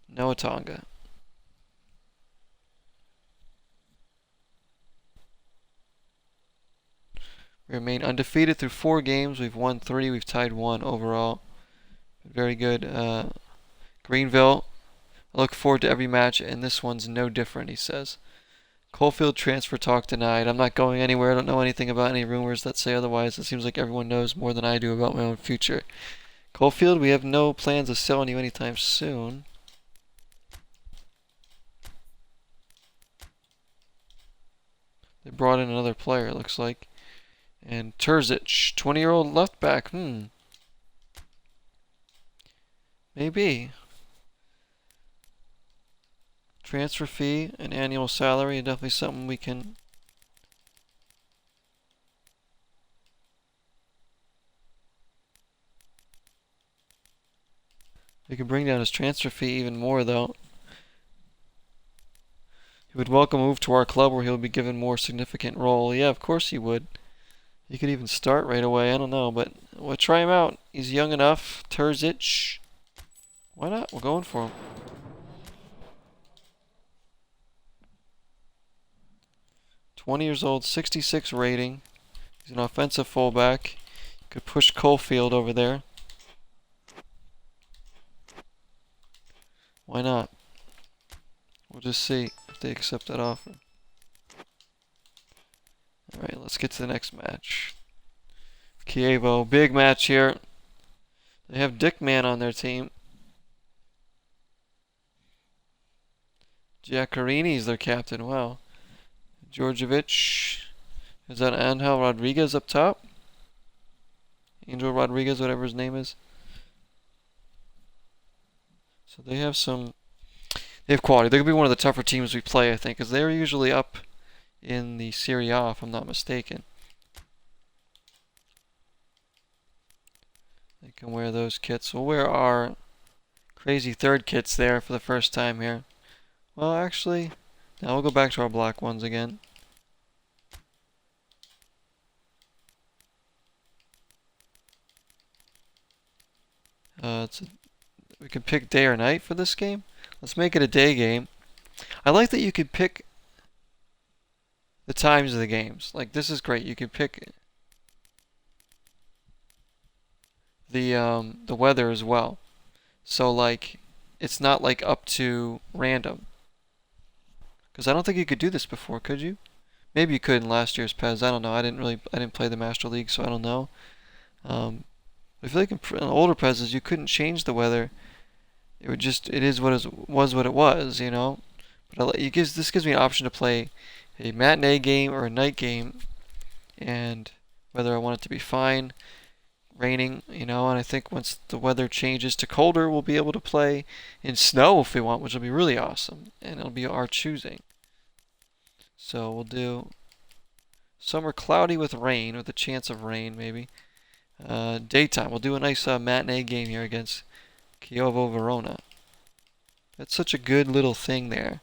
No ATANGA. We remain undefeated through 4 games. We've won 3. We've tied 1 overall. Very good. Greenville. I look forward to every match, and this one's no different, he says. Coalfield transfer talk denied. I'm not going anywhere. I don't know anything about any rumors that say otherwise. It seems like everyone knows more than I do about my own future. Coalfield, we have no plans of selling you anytime soon. They brought in another player, it looks like. And Terzic, 20-year-old left back. Maybe. Transfer fee and annual salary, definitely something we can... We can bring down his transfer fee even more, though. He would welcome a move to our club where he'll be given more significant role. Yeah, of course he would. He could even start right away. I don't know, but we'll try him out. He's young enough. Terzic. Why not? We're going for him. .20 years old, 66 rating. He's an offensive fullback. Could push Coalfield over there. Why not? We'll just see if they accept that offer. Alright, let's get to the next match. CHIEVO, big match here. They have Dickman on their team. Giaccarini's their captain, wow. Djordjevic. Is that Angel Rodriguez up top? Angel Rodriguez, whatever his name is. So they have some... They have quality. They're going to be one of the tougher teams we play, I think, because they're usually up in the Serie A, if I'm not mistaken. They can wear those kits. We'll wear our crazy third kits there for the first time here. Well, actually, now we'll go back to our black ones again. We can pick day or night for this game. Let's make it a day game. I like that you could pick the times of the games. Like, this is great. You can pick the weather as well. So, like, it's not like up to random. Because I don't think you could do this before, could you? Maybe you could in last year's PES. I don't know. I didn't play the Master League, so I don't know. I feel like in older PESs you couldn't change the weather. It would just, it is what it was, you know. But this gives me an option to play a matinee game or a night game, and whether I want it to be fine, raining, you know. And I think once the weather changes to colder, we'll be able to play in snow if we want, which will be really awesome, and it'll be our choosing. So we'll do summer cloudy with rain, or the chance of rain maybe, daytime. We'll do a nice matinee game here against CHIEVO Verona. That's such a good little thing there.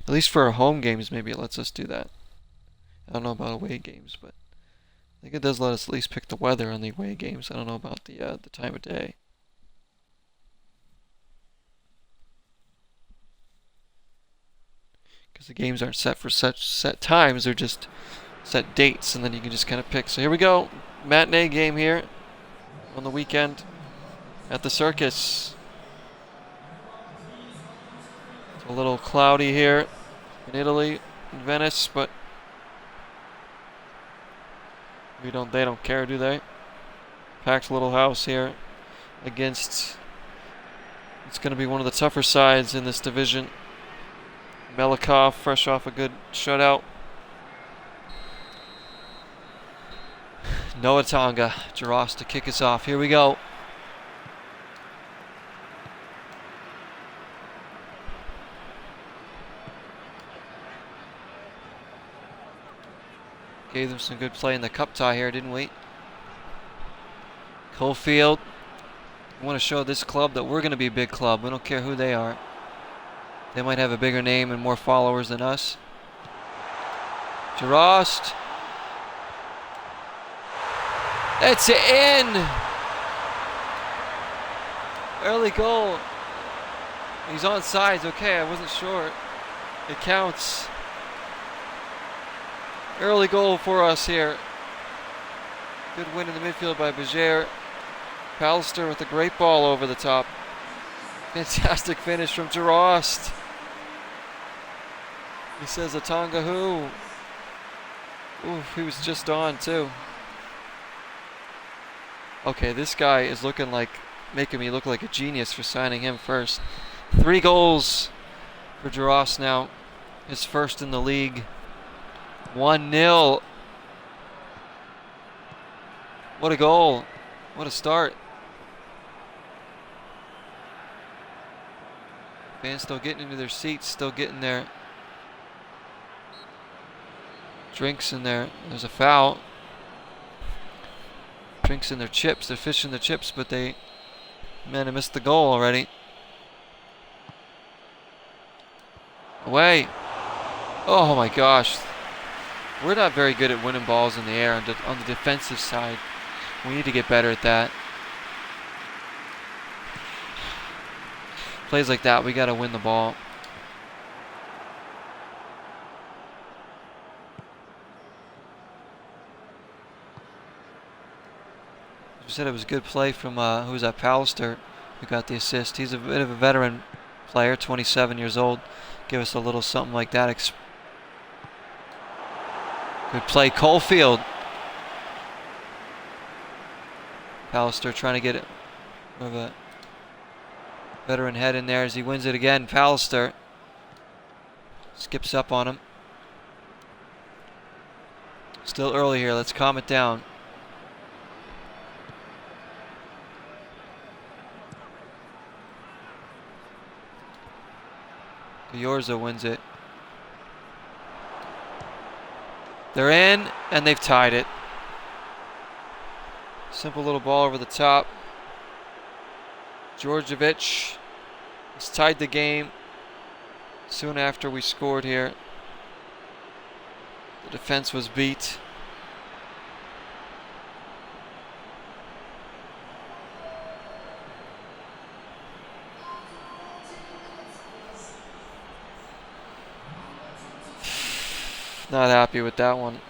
At least for our home games, maybe it lets us do that. I don't know about away games, but I think it does let us at least pick the weather on the away games. I don't know about the time of day. Because the games aren't set for such set times, they're just set dates, and then you can just kind of pick. So here we go, matinee game here on the weekend at the Circus. It's a little cloudy here in Italy, in Venice, but they don't care, do they? Packed little house here against, it's going to be one of the tougher sides in this division. Melikov, fresh off a good shutout. No ATANGA. Jaros to kick us off. Here we go. Gave them some good play in the cup tie here, didn't we? Cofield. We want to show this club that we're going to be a big club. We don't care who they are. They might have a bigger name and more followers than us. Jarost. It's in! Early goal. He's onside. Okay, I wasn't sure. It counts. Early goal for us here. Good win in the midfield by Bajer. Pallister with a great ball over the top. Fantastic finish from Jarost. He says ATANGA who? Ooh, he was just on too. Okay, this guy is looking like, making me look like a genius for signing him first. 3 goals for Jarost now. His first in the league. 1-0. What a goal. What a start. Fans still getting into their seats, still getting their drinks in there. There's a foul. Drinks in their chips. They're fishing the chips, but they missed the goal already. Away. Oh my gosh. We're not very good at winning balls in the air on the defensive side. We need to get better at that. Plays like that, we got to win the ball. You said it was a good play from, who was that, Pallister, who got the assist. He's a bit of a veteran player, 27 years old. Give us a little something like that. Good play, Cofield. Pallister trying to get it more of a veteran head in there as he wins it again. Pallister skips up on him. Still early here. Let's calm it down. Giorza wins it. They're in, and they've tied it. Simple little ball over the top. Djordjevic has tied the game soon after we scored here. The defense was beat. Not happy with that one.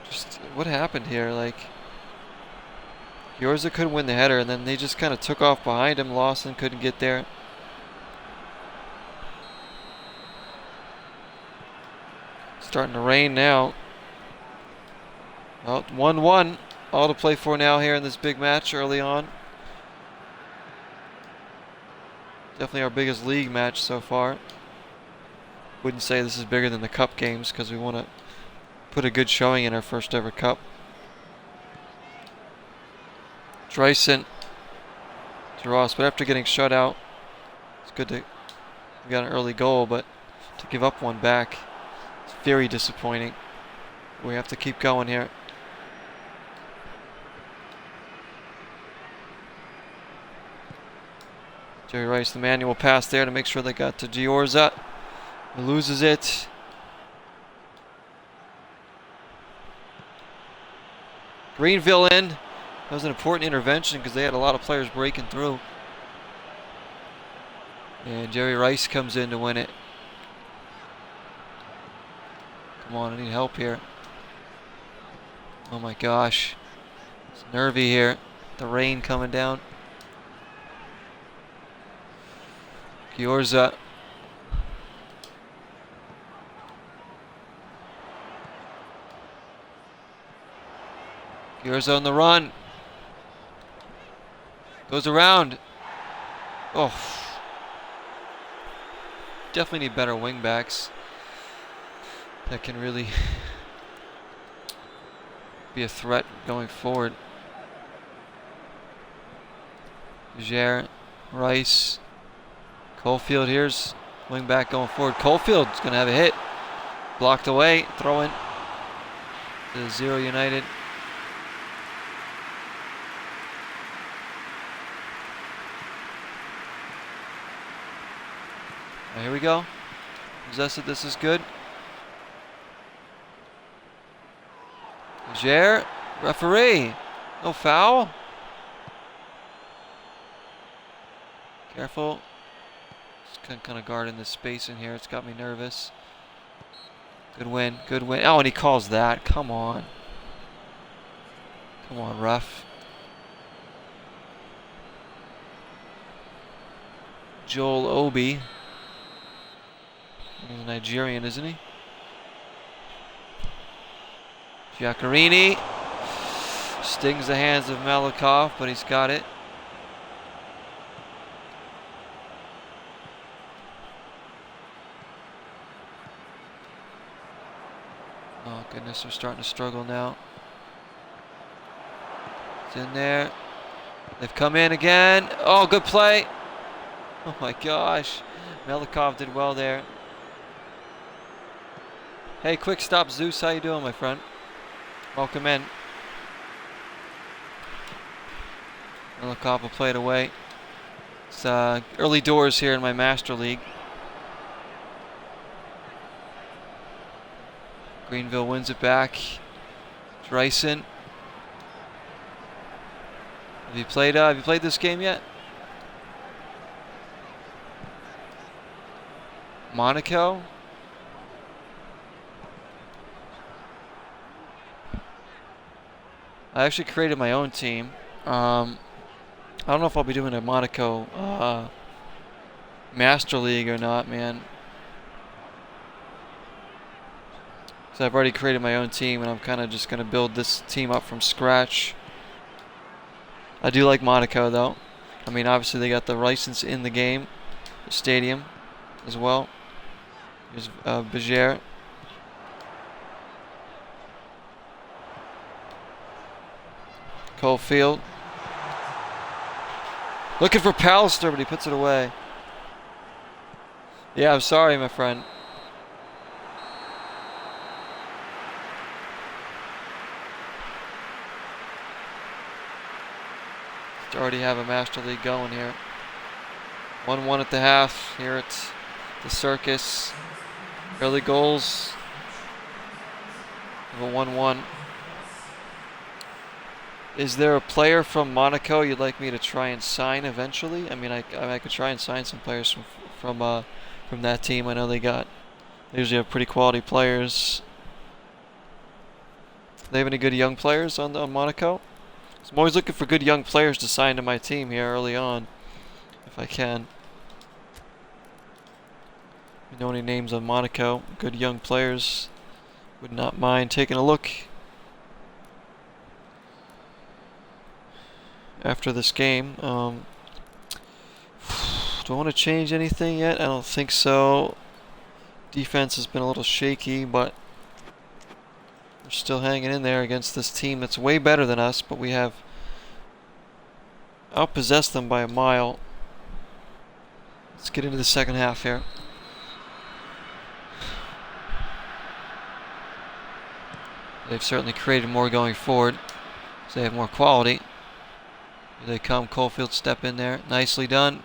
Just what happened here? Like, Giorza couldn't win the header, and then they just kind of took off behind him. Lawson couldn't get there. Starting to rain now. Well, 1-1. All to play for now here in this big match early on. Definitely our biggest league match so far. Wouldn't say this is bigger than the cup games because we want to put a good showing in our first ever cup. Dreisen to Ross, but after getting shut out, it's good to We got an early goal, but to give up one back, it's very disappointing. We have to keep going here. Jerry Rice, the manual pass there to make sure they got to Giorza. He loses it. Greenville in. That was an important intervention because they had a lot of players breaking through. And Jerry Rice comes in to win it. Come on, I need help here. Oh my gosh. It's nervy here. The rain coming down. Giorza. Giorza on the run. Goes around. Oh. Definitely need better wing backs that can really be a threat going forward. Jair, Rice, Cofield. Here's wing back going forward. Cofield's going to have a hit. Blocked away. Throw in to 0 United. Right, here we go. Possessed. This is good. Jair, referee. No foul. Careful. Just kind of guarding this space in here. It's got me nervous. Good win. Good win. Oh, and he calls that. Come on. Come on, ref. Joel Obi. He's a Nigerian, isn't he? Giaccarini stings the hands of Malikov, but he's got it. Oh goodness, we're starting to struggle now. It's in there. They've come in again. Oh, good play. Oh my gosh. Malikov did well there. Hey, quick stop, Zeus. How you doing, my friend? Welcome in. Malikov will play it away. It's early doors here in my Master League. Greenville wins it back. Dreisen. Have you played this game yet? Monaco. I actually created my own team. I don't know if I'll be doing a Monaco Master League or not, man. So I've already created my own team, and I'm kind of just going to build this team up from scratch. I do like Monaco, though. I mean, obviously they got the license in the game, the stadium as well. Here's Bajer. Cofield. Looking for Pallister, but he puts it away. Yeah, I'm sorry, my friend. To already have a Master League going here. 1-1 at the half here at the Circus. Early goals of a 1-1. Is there a player from Monaco you'd like me to try and sign eventually? I mean, I could try and sign some players from that team. I know they usually have pretty quality players. Do they have any good young players on Monaco? So I'm always looking for good young players to sign to my team here early on, if I can. If you know any names on Monaco, good young players, would not mind taking a look after this game. Do I want to change anything yet? I don't think so. Defense has been a little shaky, but we're still hanging in there against this team that's way better than us, but we have outpossessed them by a mile. Let's get into the second half here. They've certainly created more going forward, so they have more quality. Here they come. Caulfield step in there. Nicely done.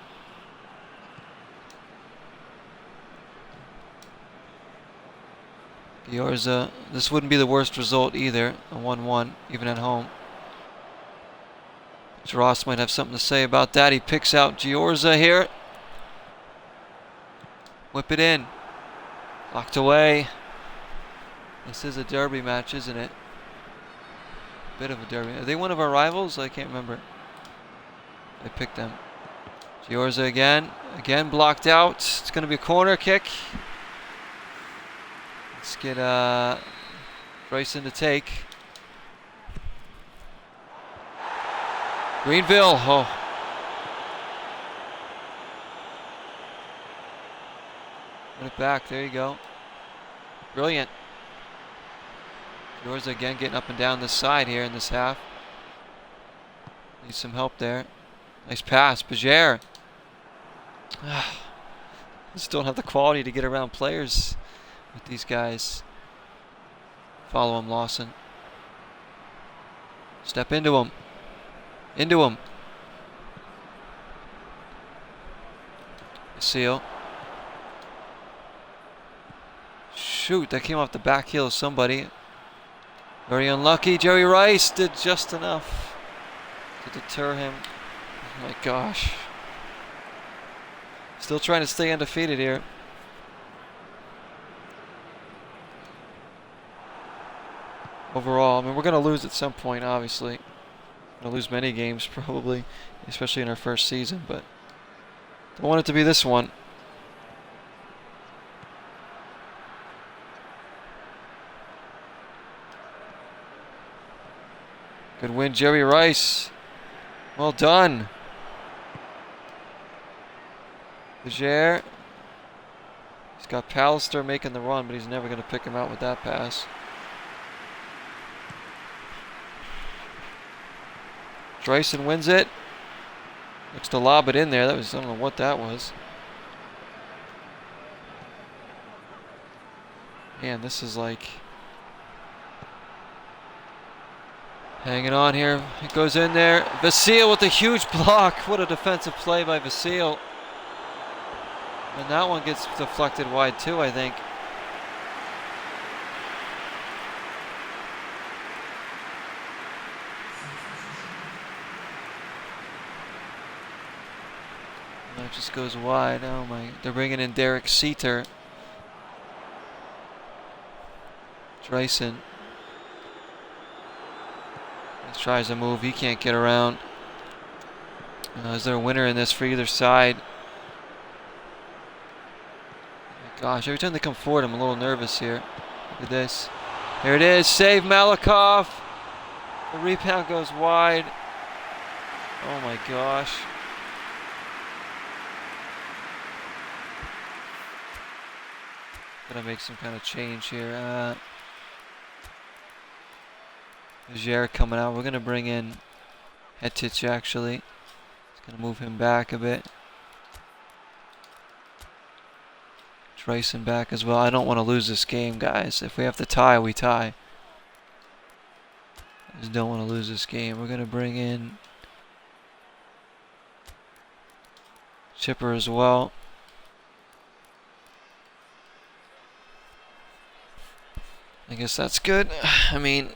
Giorza, this wouldn't be the worst result either, a 1-1, even at home. Ross might have something to say about that. He picks out Giorza here. Whip it in. Locked away. This is a derby match, isn't it? Bit of a derby. Are they one of our rivals? I can't remember. I picked them. Giorza again. Again blocked out. It's going to be a corner kick. Let's get Bryson to take. Greenville. Oh. Put it back. There you go. Brilliant. Giorza again getting up and down this side here in this half. Needs some help there. Nice pass. Bajer. Just don't have the quality to get around players with these guys. Follow him, Lawson. Step into him. Into him. Seal. Shoot, that came off the back heel of somebody. Very unlucky. Jerry Rice did just enough to deter him. Oh my gosh. Still trying to stay undefeated here. Overall, I mean, we're going to lose at some point, obviously. We're going to lose many games, probably, especially in our first season, but don't want it to be this one. Good win, Jerry Rice. Well done. Bajer. He's got Pallister making the run, but he's never going to pick him out with that pass. Dreisen wins it. Looks to lob it in there. That was, I don't know what that was. Man, this is like hanging on here. It goes in there. Vasil with a huge block. What a defensive play by Vasil. And that one gets deflected wide too, I think. That just goes wide. Oh my. They're bringing in Derek Seater. Dreisen. He tries to move. He can't get around. Is there a winner in this for either side? Gosh, every time they come forward, I'm a little nervous here. Look at this. Here it is. Save Malakoff. The rebound goes wide. Oh my gosh. Gotta make some kind of change here. Bajer coming out. We're gonna bring in Hetich actually. It's gonna move him back a bit. Dreisen back as well. I don't want to lose this game, guys. If we have to tie, we tie. I just don't want to lose this game. We're gonna bring in Chipper as well. I guess that's good. I mean,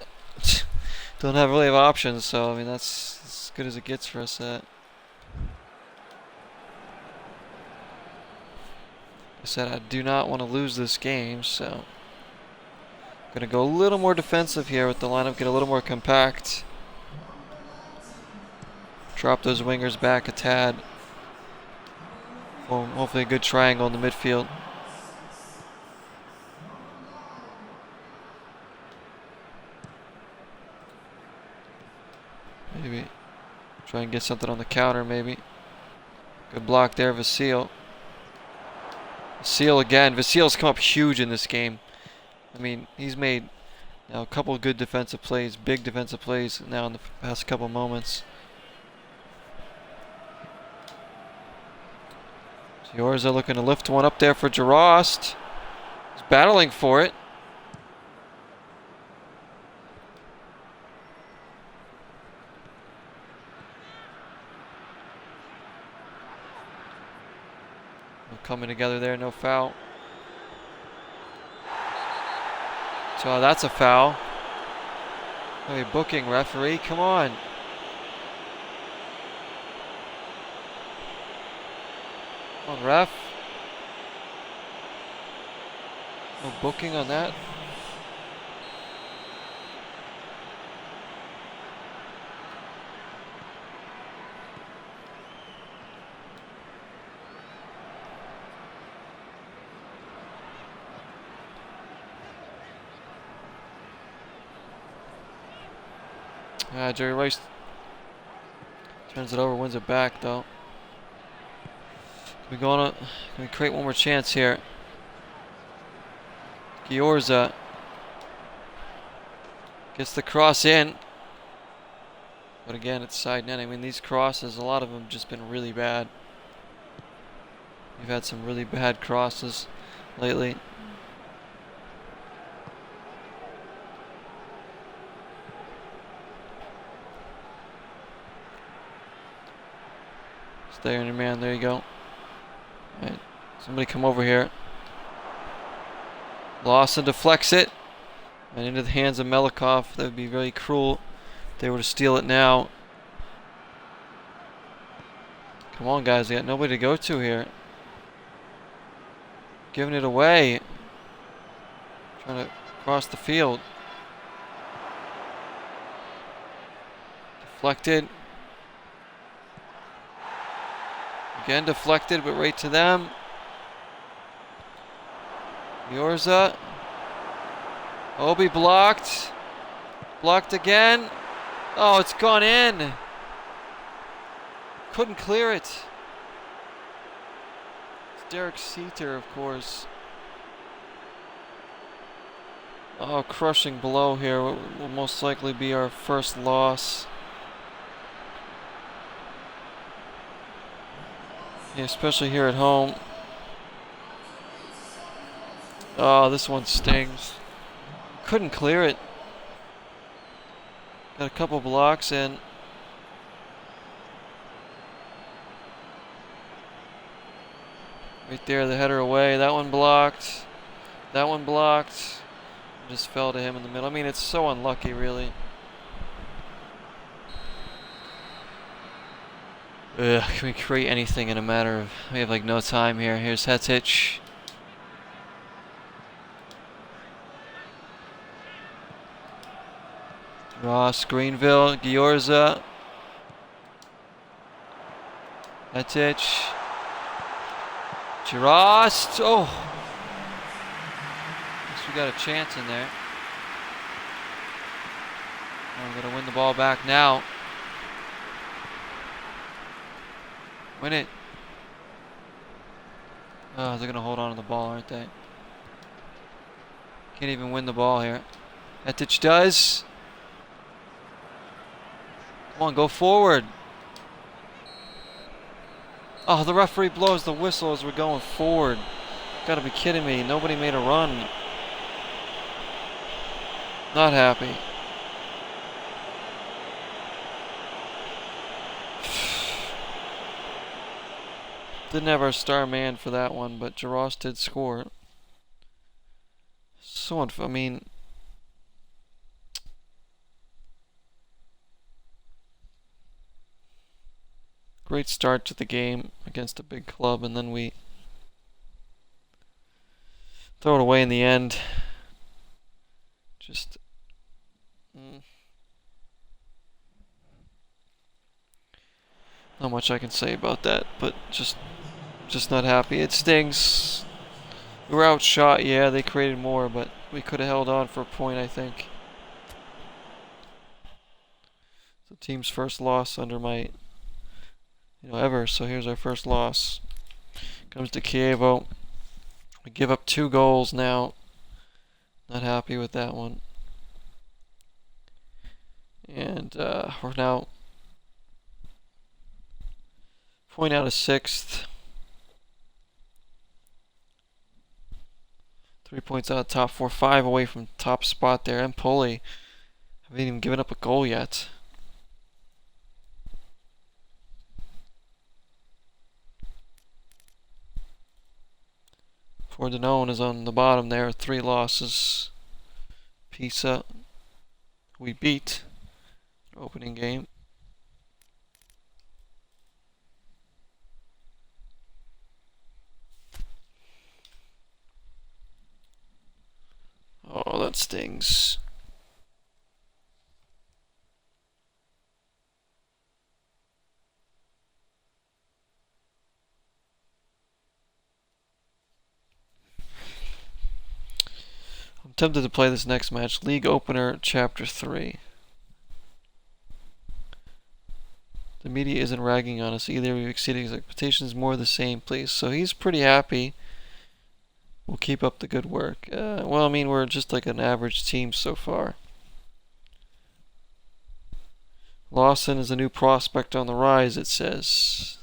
don't really have options, so I mean that's as good as it gets for us. I said I do not want to lose this game, so I'm gonna go a little more defensive here with the lineup, get a little more compact. Drop those wingers back a tad. Well, hopefully a good triangle in the midfield. Maybe try and get something on the counter, maybe. Good block there, Vasil. Vasil again. Vasil's come up huge in this game. I mean, he's made now a couple of good defensive plays, big defensive plays now in the past couple moments. Giorza looking to lift one up there for Jarost. He's battling for it. Coming together there, no foul. So that's a foul. Hey, booking referee, come on. Come on, ref. No booking on that. Jerry Rice turns it over, wins it back though. Can we create one more chance here? Giorza gets the cross in. But again, it's side net. I mean, these crosses, a lot of them just been really bad. We've had some really bad crosses lately. Stay on your man. There you go. All right. Somebody come over here. Lawson deflects it. And into the hands of Melikov. That would be very cruel if they were to steal it now. Come on, guys. They got nobody to go to here. Giving it away. Trying to cross the field. Deflected. Again deflected, but right to them. Giorza. Obi blocked. Blocked again. Oh, it's gone in. Couldn't clear it. It's Derek Seater, of course. Oh, crushing blow here. Will most likely be our first loss. Yeah, especially here at home. Oh, this one stings. Couldn't clear it. Got a couple blocks in. Right there, the header away. That one blocked. That one blocked. Just fell to him in the middle. I mean, it's so unlucky, really. Ugh, can we create anything in a matter of... We have like no time here. Here's Hetic. Ross, Greenville, Giorza. Hetic. Jarost. Oh! Guess we got a chance in there. We're going to win the ball back now. Win it. Oh, they're going to hold on to the ball, aren't they? Can't even win the ball here. Hetic does. Come on, go forward. Oh, the referee blows the whistle as we're going forward. Gotta be kidding me. Nobody made a run. Not happy. Didn't have our star man for that one, but Jarost did score. So, I mean... Great start to the game against a big club, and then we throw it away in the end. Just... Not much I can say about that, but just not happy. It stings. We were outshot, yeah, they created more, but we could have held on for a point, I think. It's the team's first loss under my, ever. So here's our first loss. Comes to CHIEVO. We give up 2 goals now. Not happy with that one. And we're now point out of 6th. 3 points out of top 4, 5 away from top spot there. Empoli haven't even given up a goal yet. Pordenone is on the bottom there, 3 losses. Pisa, we beat opening game. Oh, that stings. I'm tempted to play this next match. League opener, chapter 3. The media isn't ragging on us either. We've exceeded expectations. More of the same, please. So he's pretty happy. We'll keep up the good work. Well, I mean, we're just like an average team so far. Lawson is a new prospect on the rise, it says.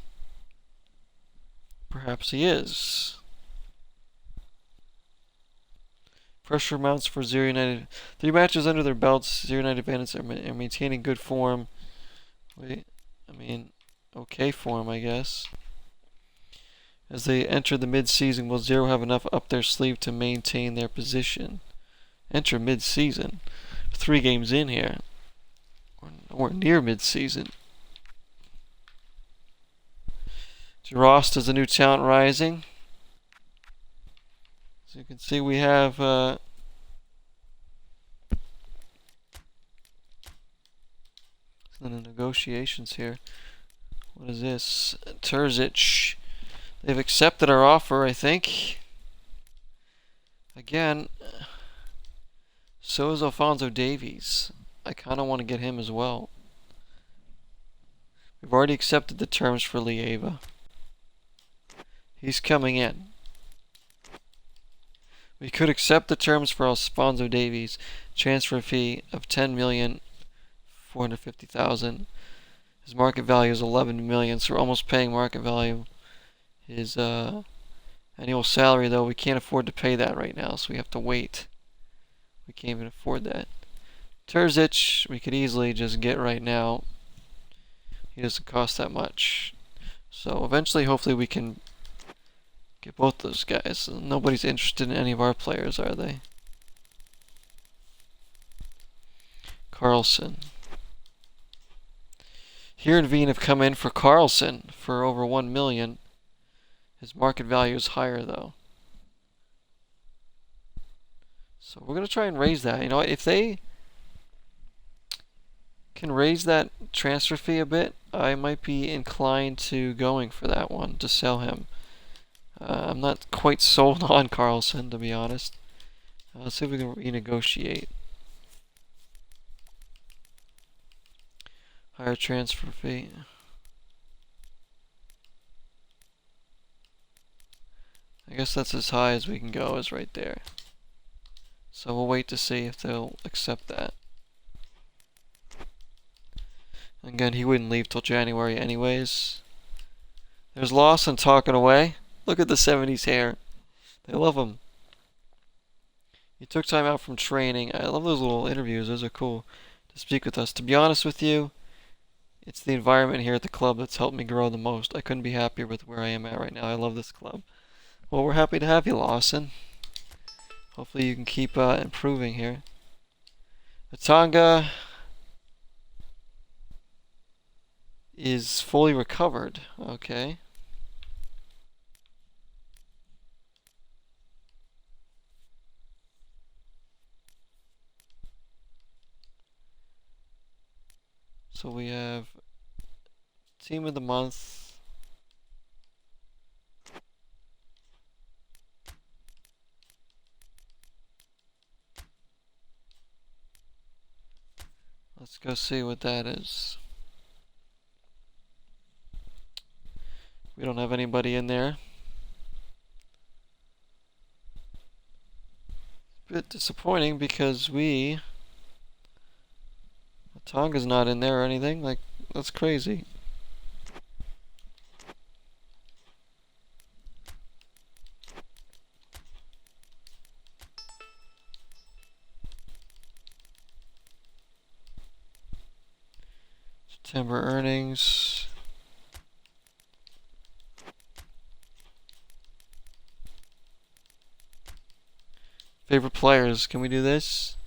Perhaps he is. Pressure mounts for Zero United. 3 matches under their belts. Zero United bandits are maintaining good form. Wait, I mean, okay form, I guess. As they enter the mid-season, will Zero have enough up their sleeve to maintain their position? Enter mid-season. 3 games in here. We're near mid-season. Girost is a new talent rising. As you can see, we have some negotiations here. What is this? Terzic. They've accepted our offer, I think. Again, so is Alphonso Davies. I kind of want to get him as well. We've already accepted the terms for Lieva. He's coming in. We could accept the terms for Alphonso Davies. Transfer fee of $10,450,000. His market value is $11 million, so we're almost paying market value. His annual salary, though, we can't afford to pay that right now, so we have to wait. We can't even afford that. Terzic, we could easily just get right now. He doesn't cost that much. So eventually, hopefully, we can get both those guys. Nobody's interested in any of our players, are they? Carlson. Here and Veen have come in for Carlson for over $1 million. His market value is higher, though. So we're going to try and raise that. You know, if they can raise that transfer fee a bit, I might be inclined to going for that one, to sell him. I'm not quite sold on Carlson, to be honest. Let's see if we can renegotiate. Higher transfer fee. I guess that's as high as we can go, is right there. So we'll wait to see if they'll accept that. Again, he wouldn't leave till January anyways. There's Lawson talking away. Look at the 70s hair. They love him. He took time out from training. I love those little interviews. Those are cool to speak with us. To be honest with you, it's the environment here at the club that's helped me grow the most. I couldn't be happier with where I am at right now. I love this club. Well, we're happy to have you, Lawson. Hopefully you can keep improving here. ATANGA is fully recovered. Okay. So we have Team of the Month. Let's go see what that is. We don't have anybody in there. A bit disappointing because Tonga's not in there or anything. Like, that's crazy. September earnings. Favorite players. Can we do this?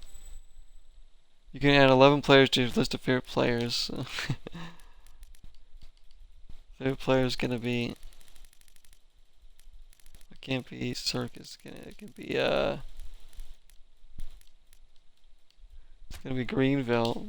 You can add 11 players to your list of favorite players. Favorite player is gonna be. It can't be Circus. It can be It's gonna be Greenville.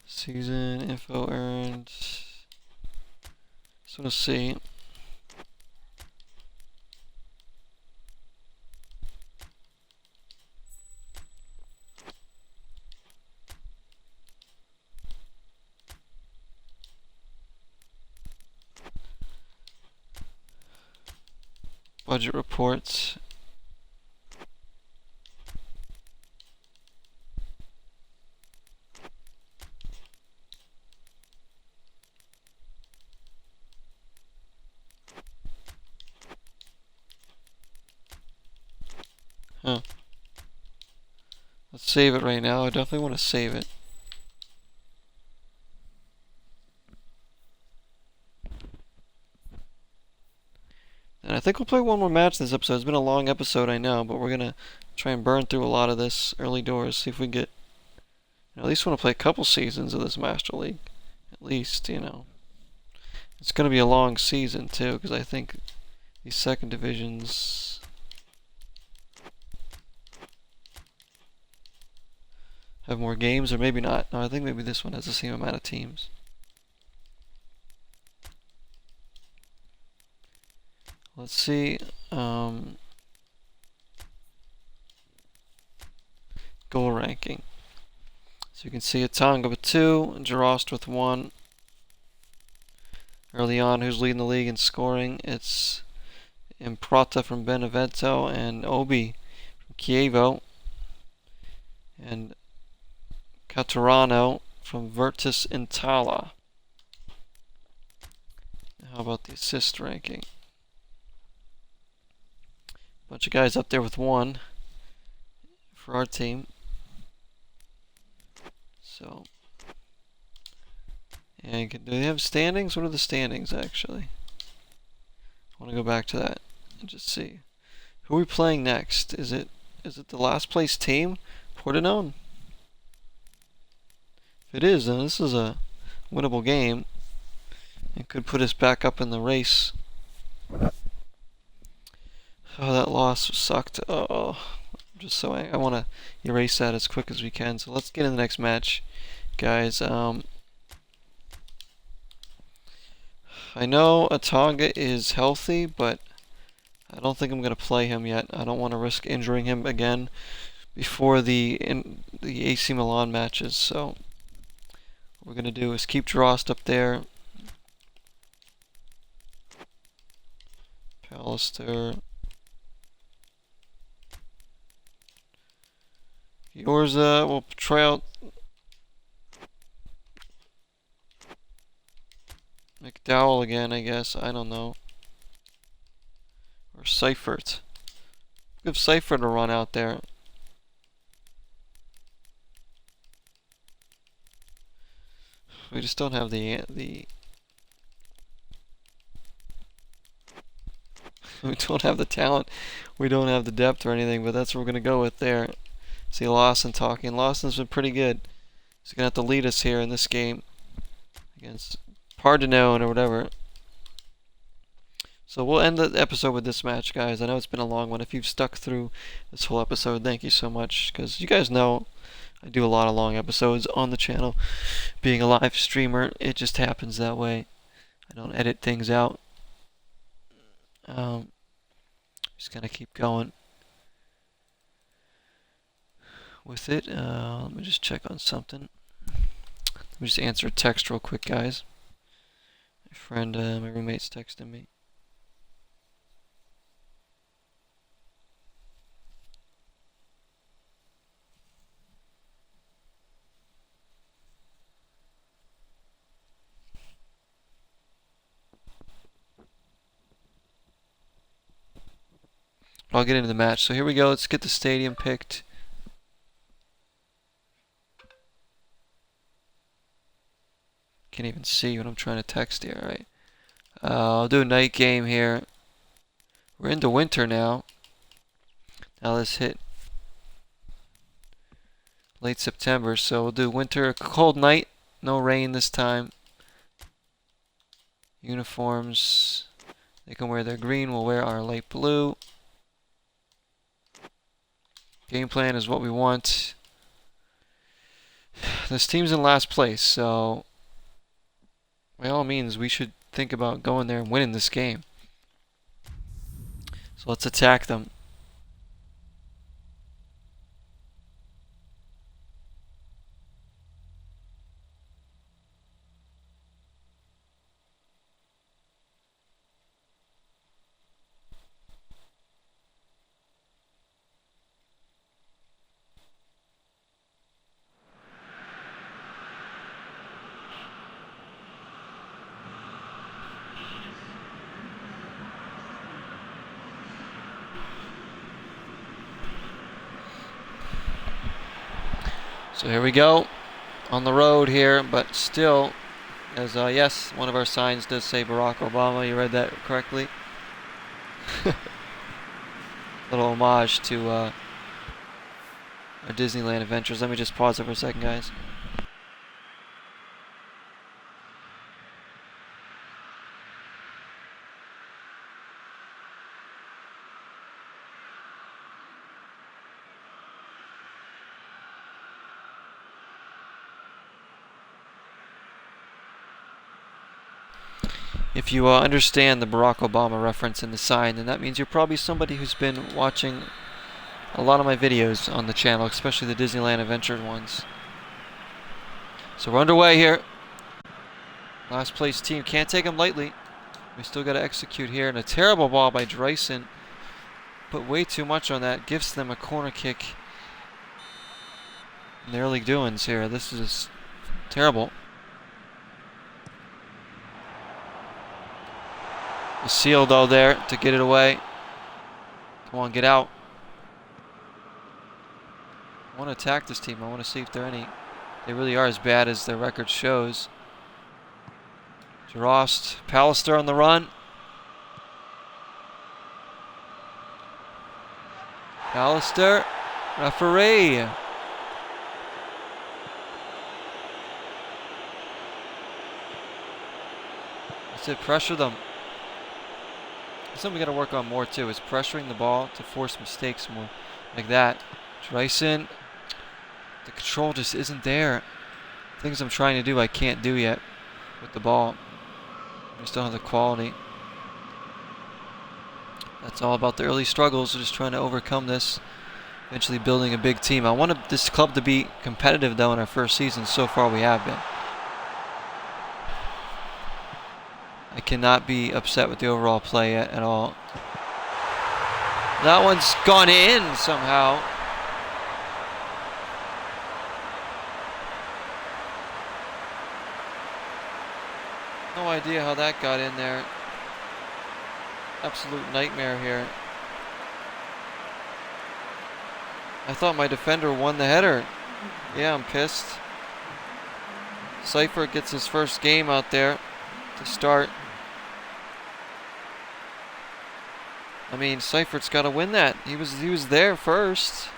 Season info earned. Just wanna see. Budget reports. Huh. Let's save it right now. I definitely want to save it. And I think we'll play one more match this episode. It's been a long episode, I know, but we're gonna try and burn through a lot of this early doors. See if we can get. At least want to play a couple seasons of this Master League. At least, you know. It's gonna be a long season too, because I think these second divisions have more games, or maybe not. No, I think maybe this one has the same amount of teams. Let's see. Goal ranking. So you can see ATANGA with 2, Jarost with 1. Early on, who's leading the league in scoring? It's Improta from Benevento and Obi from CHIEVO. And Caturano from Virtus Intala. How about the assist ranking? Bunch of guys up there with 1 for our team. So, and do they have standings? What are the standings actually? I want to go back to that and just see. Who are we playing next? Is it the last place team? Pordenone? If it is, then this is a winnable game. It could put us back up in the race. Oh, that loss sucked. Oh, just so I want to erase that as quick as we can. So let's get in the next match, guys. I know ATANGA is healthy, but I don't think I'm going to play him yet. I don't want to risk injuring him again before the AC Milan matches. So what we're going to do is keep Drost up there. Pallister. Yorza, we'll try out McDowell again, I guess. I don't know. Or Seifert. Give Seifert a run out there. We just don't have the we don't have the talent. We don't have the depth or anything, but that's what we're gonna go with there. See Lawson talking. Lawson's been pretty good. He's gonna have to lead us here in this game against Pordenone or whatever. So we'll end the episode with this match, guys. I know it's been a long one. If you've stuck through this whole episode, thank you so much. Because you guys know I do a lot of long episodes on the channel. Being a live streamer, it just happens that way. I don't edit things out. Just gonna keep going with it. Let me just check on something. Let me just answer a text real quick, guys. My friend, my roommate's texting me. I'll get into the match. So here we go. Let's get the stadium picked. Can't even see what I'm trying to text here, right? I'll do a night game here. We're into winter now. Now let's hit late September. So we'll do winter, cold night. No rain this time. Uniforms. They can wear their green. We'll wear our light blue. Game plan is what we want. This team's in last place, so by all means, we should think about going there and winning this game. So let's attack them. So here we go, on the road here, but still, as yes, one of our signs does say Barack Obama. You read that correctly. Little homage to our Disneyland adventures. Let me just pause it for a second, guys. If you understand the Barack Obama reference in the sign, then that means you're probably somebody who's been watching a lot of my videos on the channel, especially the Disneyland Adventure ones. So we're underway here. Last place team. Can't take them lightly. We still got to execute here. And a terrible ball by Dreisen. Put way too much on that. Gives them a corner kick in the early doings here. This is terrible. A seal though there to get it away. Come on, get out. I want to attack this team. I want to see if they really are as bad as their record shows. Gerost, Pallister on the run. Pallister, referee. That's it, pressure them. Something we got to work on more too is pressuring the ball to force mistakes more, like that. Dreisen, the control just isn't there. Things I'm trying to do I can't do yet with the ball. We still have the quality. That's all about the early struggles. We're just trying to overcome this. Eventually building a big team. I want this club to be competitive though in our first season. So far we have been. I cannot be upset with the overall play at all. That one's gone in somehow. No idea how that got in there. Absolute nightmare here. I thought my defender won the header. Yeah, I'm pissed. Seifert gets his first game out there to start. I mean, Seifert's got to win that. He was there first.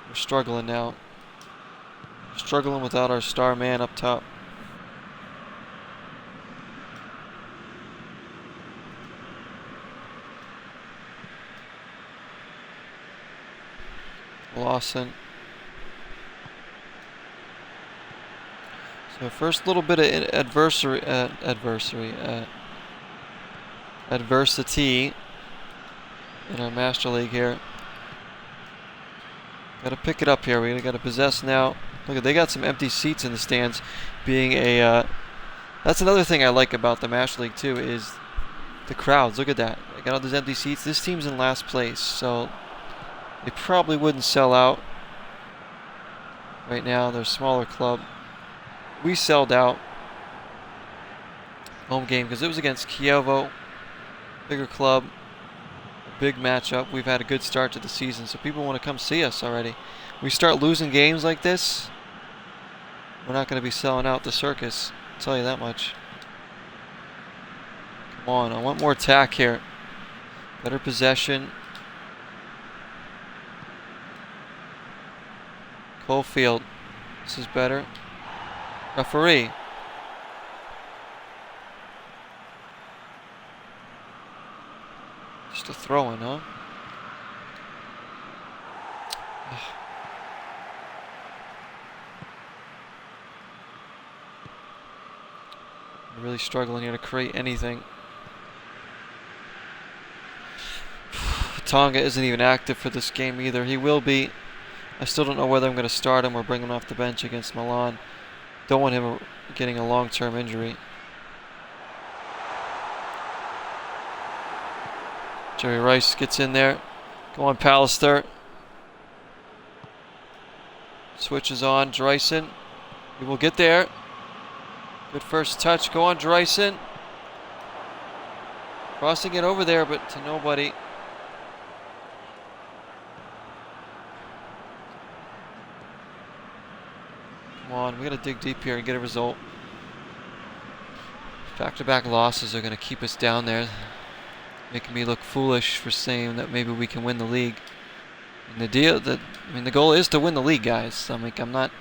We're struggling now. We're struggling without our star man up top. Lawson. So first little bit of adversity in our Master League here. Got to pick it up here. We got to possess now. Look, they got some empty seats in the stands. Being a that's another thing I like about the Master League too is the crowds. Look at that. They got all those empty seats. This team's in last place, so they probably wouldn't sell out right now. They're a smaller club. We sold out. home game because it was against CHIEVO, bigger club, big matchup. We've had a good start to the season, so people want to come see us already. We start losing games like this, we're not going to be selling out the circus, I'll tell you that much. Come on, I want more attack here. Better possession. Coalfield, this is better. Referee. Just a throw-in, huh? I'm really struggling here to create anything. ATANGA isn't even active for this game either. He will be. I still don't know whether I'm going to start him or bring him off the bench against Milan. Don't want him getting a long-term injury. Jerry Rice gets in there. Go on, Pallister. Switches on, Dreisen. He will get there. Good first touch. Go on, Dreisen. Crossing it over there, but to nobody. Come on, we gotta dig deep here and get a result. Back-to-back losses are gonna keep us down there, making me look foolish for saying that maybe we can win the league. And the goal is to win the league, guys. I'm not.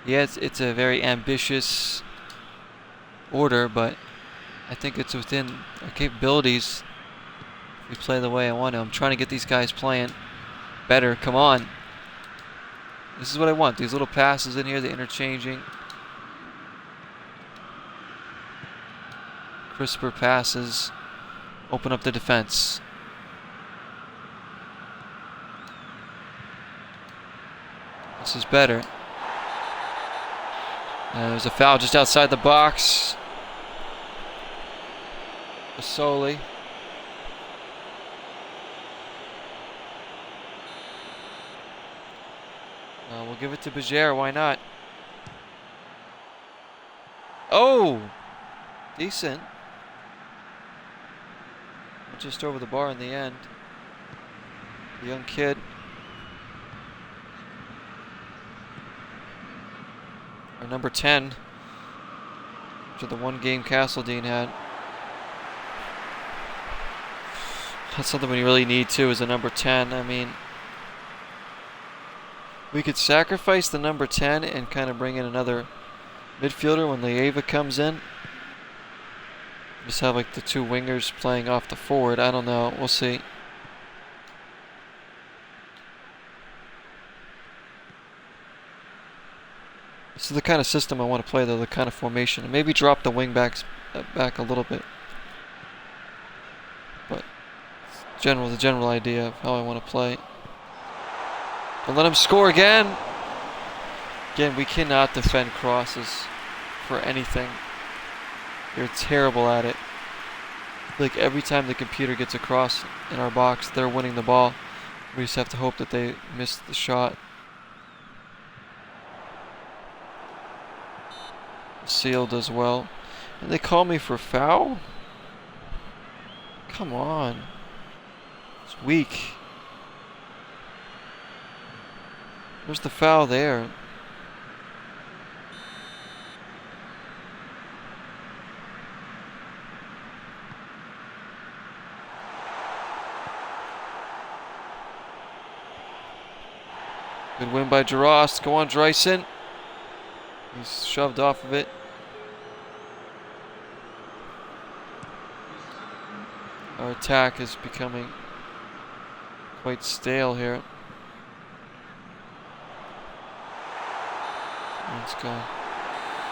Yeah, it's a very ambitious order, but I think it's within our capabilities if we play the way I want to. I'm trying to get these guys playing better. Come on. This is what I want. These little passes in here, the interchanging. Crisper passes. Open up the defense. This is better. There's a foul just outside the box. Basoli. We'll give it to Bajere, why not? Oh! Decent. Just over the bar in the end. The young kid. Our number 10. After the one game Castledine had. That's something we really need too, is a number 10. I mean, we could sacrifice the number 10 and kind of bring in another midfielder when Leiva comes in. Just have like the two wingers playing off the forward. I don't know. We'll see. This is the kind of system I want to play, though, the kind of formation. And maybe drop the wing backs back a little bit. But the general idea of how I want to play. Don't let him score again. Again, we cannot defend crosses for anything. They're terrible at it. Like every time the computer gets a cross in our box, they're winning the ball. We just have to hope that they miss the shot. Sealed as well. And they call me for foul? Come on. It's weak. Where's the foul there? Good win by Jarost. Go on, Dreisen. He's shoved off of it. Our attack is becoming quite stale here. Let's go.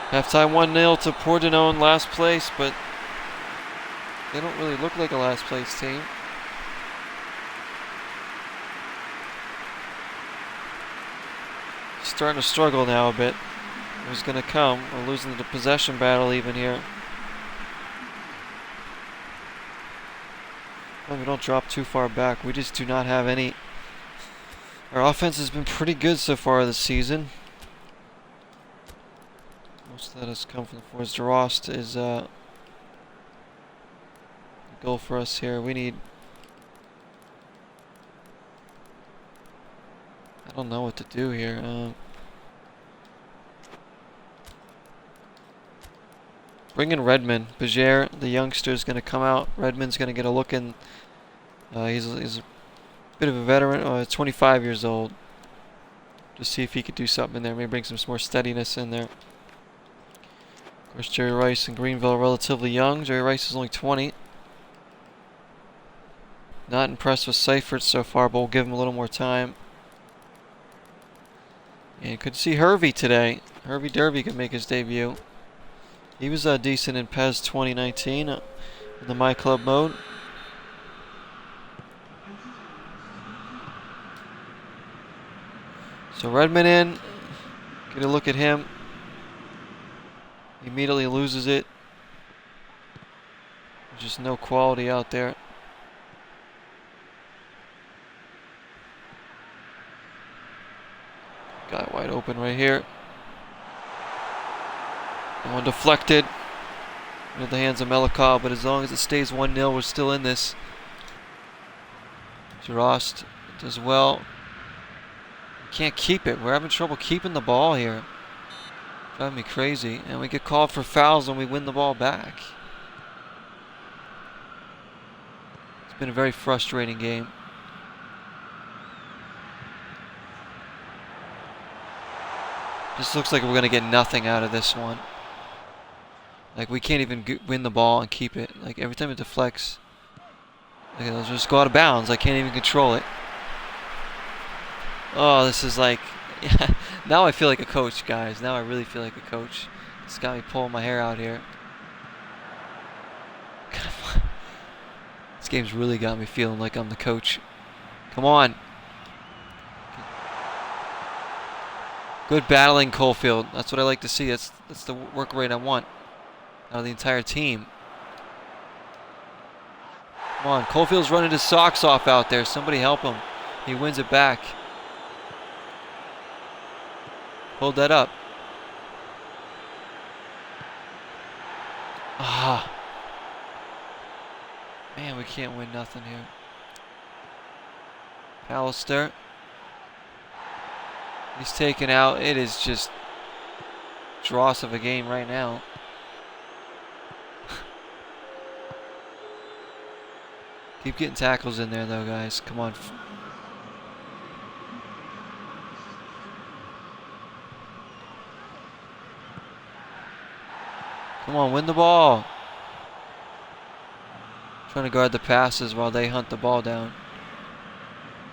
Halftime 1-0 to Pordenone, last place, but they don't really look like a last place team. Starting to struggle now a bit. Who's going to come? We're losing the possession battle even here. Well, we don't drop too far back. We just do not have any. Our offense has been pretty good so far this season. Most of that has come from the forwards. DeRost is a goal for us here. We need... I don't know what to do here. Bring in Redmond. Bajere, the youngster, is going to come out. Redmond's going to get a look in. He's a bit of a veteran. 25 years old. Just see if he could do something in there. Maybe bring some more steadiness in there. Of course, Jerry Rice and Greenville are relatively young. Jerry Rice is only 20. Not impressed with Seifert so far, but we'll give him a little more time. And you could see Hervey today. Hervey Derby could make his debut. He was decent in PES 2019 in the My Club mode. So Redmond in. Get a look at him. He immediately loses it. There's just no quality out there. Guy wide open right here. One deflected into the hands of Melikov, but as long as it stays 1-0, we're still in this. DeRost does well. Can't keep it. We're having trouble keeping the ball here. Driving me crazy. And we get called for fouls when we win the ball back. It's been a very frustrating game. Just looks like we're going to get nothing out of this one. Like, we can't even win the ball and keep it. Like, every time it deflects, like, it'll just go out of bounds. I can't even control it. Oh, this is like... Now I feel like a coach, guys. Now I really feel like a coach. It's got me pulling my hair out here. This game's really got me feeling like I'm the coach. Come on. Good battling, Caulfield. That's what I like to see. That's the work rate I want out of the entire team. Come on, Caulfield's running his socks off out there. Somebody help him. He wins it back. Hold that up. Ah. Man, we can't win nothing here. Pallister. He's taken out. It is just dross of a game right now. Keep getting tackles in there though, guys. Come on. Come on, win the ball. Trying to guard the passes while they hunt the ball down.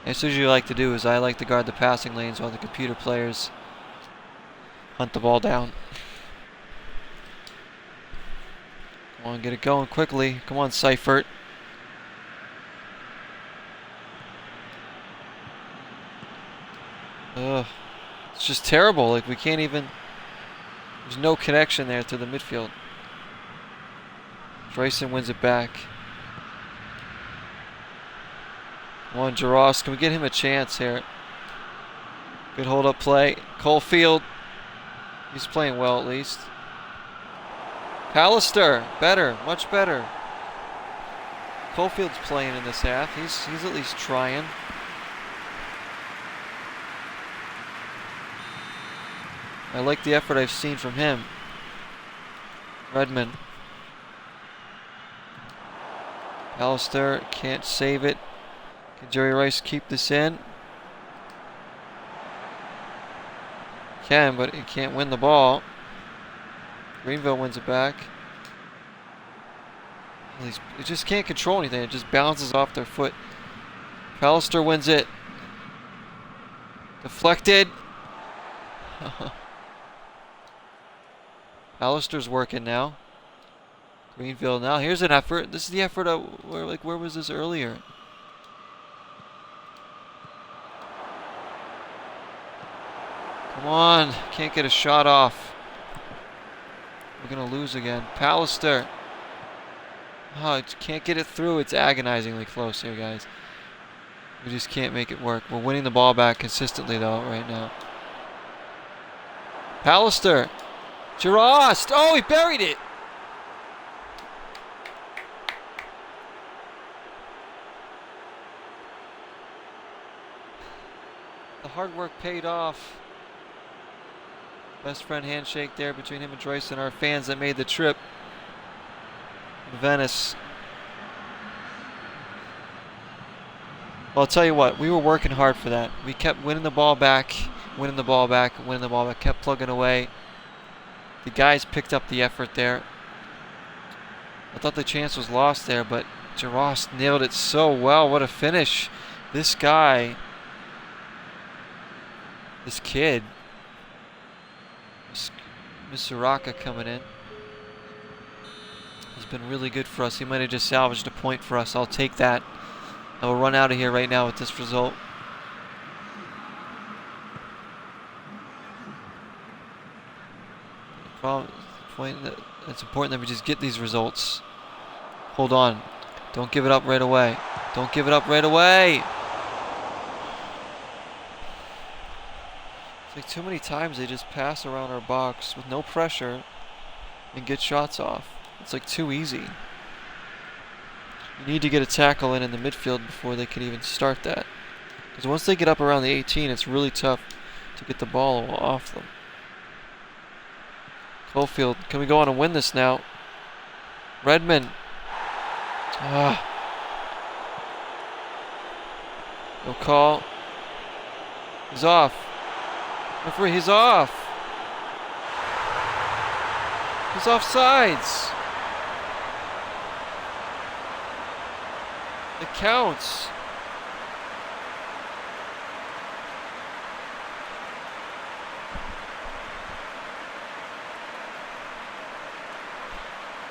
That's what you like to do. Is I like to guard the passing lanes while the computer players hunt the ball down. Come on, get it going quickly. Come on, Seifert. Ugh. It's just terrible. Like, we can't even... There's no connection there to the midfield. Dreyson wins it back. Come on, Jaros. Can we get him a chance here? Good hold-up play. Caulfield. He's playing well, at least. Pallister. Better. Much better. Caulfield's playing in this half. He's at least trying. I like the effort I've seen from him. Redmond. Pallister can't save it. Can Jerry Rice keep this in? Can, but he can't win the ball. Greenville wins it back. He just can't control anything. It just bounces off their foot. Pallister wins it. Deflected. Pallister's working now. Greenville now. Here's an effort. This is the effort where was this earlier? Come on. Can't get a shot off. We're going to lose again. Pallister. Oh, can't get it through. It's agonizingly close here, guys. We just can't make it work. We're winning the ball back consistently, though, right now. Pallister. Girost! Oh, he buried it! The hard work paid off. Best friend handshake there between him and Joyce and our fans that made the trip to Venice. Well, I'll tell you what, we were working hard for that. We kept winning the ball back, kept plugging away. The guys picked up the effort there. I thought the chance was lost there, but Girost nailed it so well. What a finish. This guy, this kid, Misuraka coming in, has been really good for us. He might have just salvaged a point for us. I'll take that. I will run out of here right now with this result. It's important that we just get these results. Hold on. Don't give it up right away. Don't give it up right away. It's like too many times they just pass around our box with no pressure and get shots off. It's like too easy. You need to get a tackle in the midfield before they can even start that. Because once they get up around the 18, it's really tough to get the ball off them. Cofield, can we go on and win this now? Redmond. No call. He's off. Referee, he's off. He's offsides. It counts.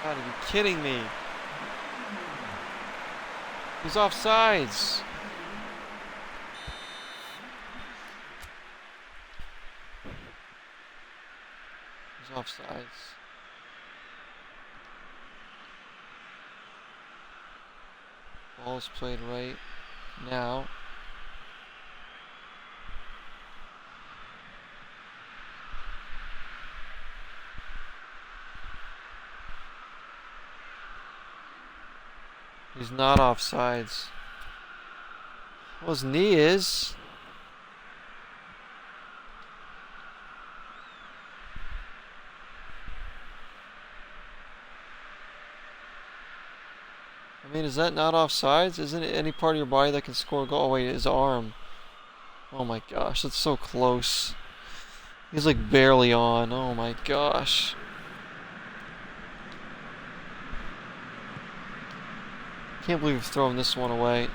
Gotta be kidding me. He's offsides. He's offsides. Ball's played right now. He's not offsides. Well, his knee is. I mean, is that not offsides? Isn't it any part of your body that can score a goal? Oh, wait, his arm. Oh my gosh, that's so close. He's like barely on. Oh my gosh. Can't believe we've thrown this one away.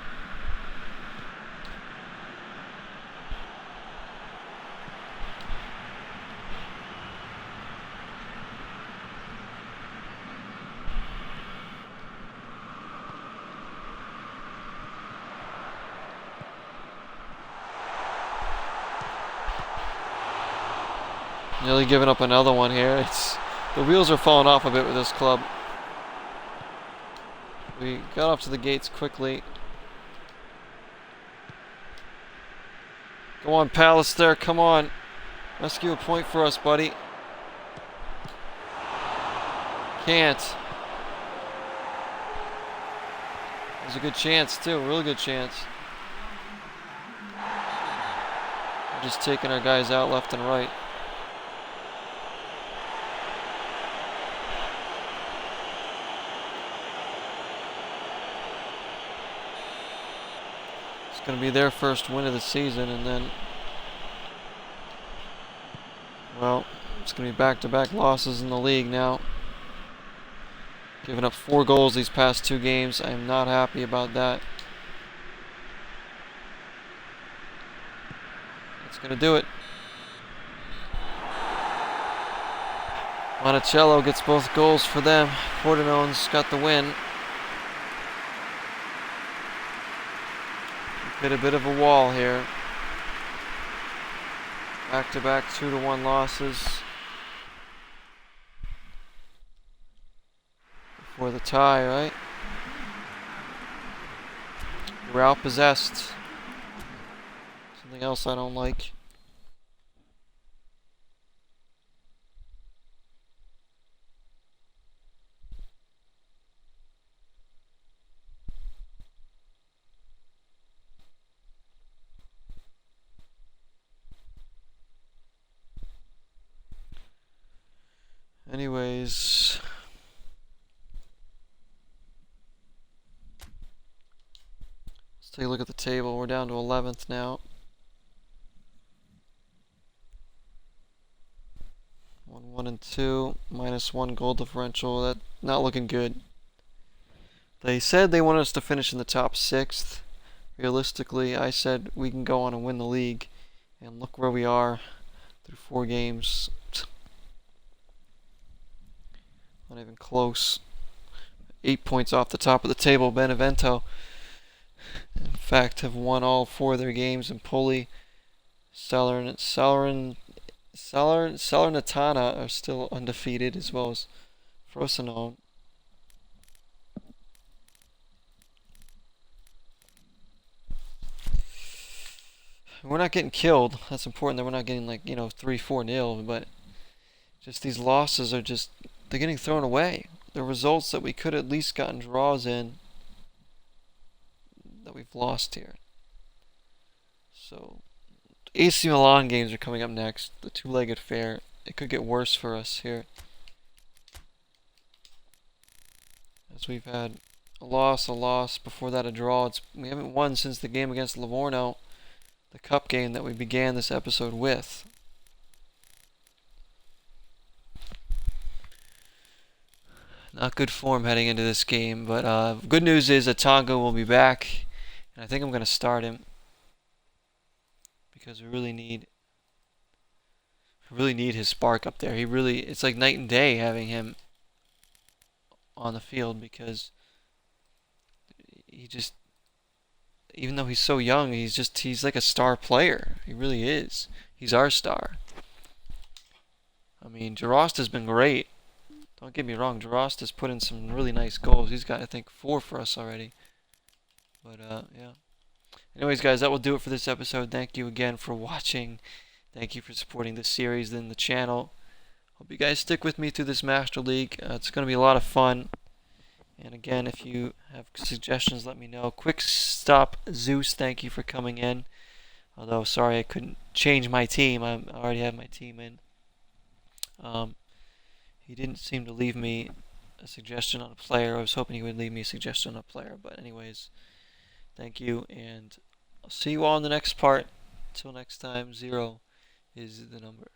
Nearly giving up another one here. The wheels are falling off a bit with this club. We got off to the gates quickly. Go on, Palace there. Come on. Rescue a point for us, buddy. Can't. There's a good chance, too. A really good chance. We're just taking our guys out left and right. It's going to be their first win of the season, and then, well, it's going to be back-to-back losses in the league now. Giving up 4 goals these past 2 games. I am not happy about that. That's going to do it. Monticello gets both goals for them. Portenone's got the win. Hit a bit of a wall here. Back-to-back 2-1 losses. Before the tie, right? We're outpossessed. Something else I don't like. Anyways, let's take a look at the table. We're down to 11th now. 1, 1, and 2, -1 goal differential. That not looking good. They said they wanted us to finish in the top 6th. Realistically, I said we can go on and win the league. And look where we are through 4 games. Not even close. 8 points off the top of the table. Benevento, in fact, have won all 4 of their games. And Poli, Salernitana are still undefeated, as well as Frosinone. We're not getting killed. That's important that we're not getting 3-4-0, but just these losses are they're getting thrown away. The results that we could at least gotten draws in that we've lost here. So AC Milan games are coming up next. The two-legged fair. It could get worse for us here, as we've had a loss. Before that, a draw. We haven't won since the game against Livorno, the cup game that we began this episode with. Not good form heading into this game, but good news is ATANGA will be back, and I think I'm going to start him because we really need his spark up there. It's like night and day having him on the field, because even though he's so young, he's like a star player. He really is. He's our star. I mean, Jarost has been great. Don't get me wrong, Jarost has put in some really nice goals. He's got, I think, 4 for us already. But, yeah. Anyways, guys, that will do it for this episode. Thank you again for watching. Thank you for supporting this series and the channel. Hope you guys stick with me through this Master League. It's going to be a lot of fun. And again, if you have suggestions, let me know. Quick Stop Zeus, thank you for coming in. Although, sorry I couldn't change my team. I already have my team in. He didn't seem to leave me a suggestion on a player. I was hoping he would leave me a suggestion on a player. But anyways, thank you, and I'll see you all in the next part. Until next time, 0 is the number.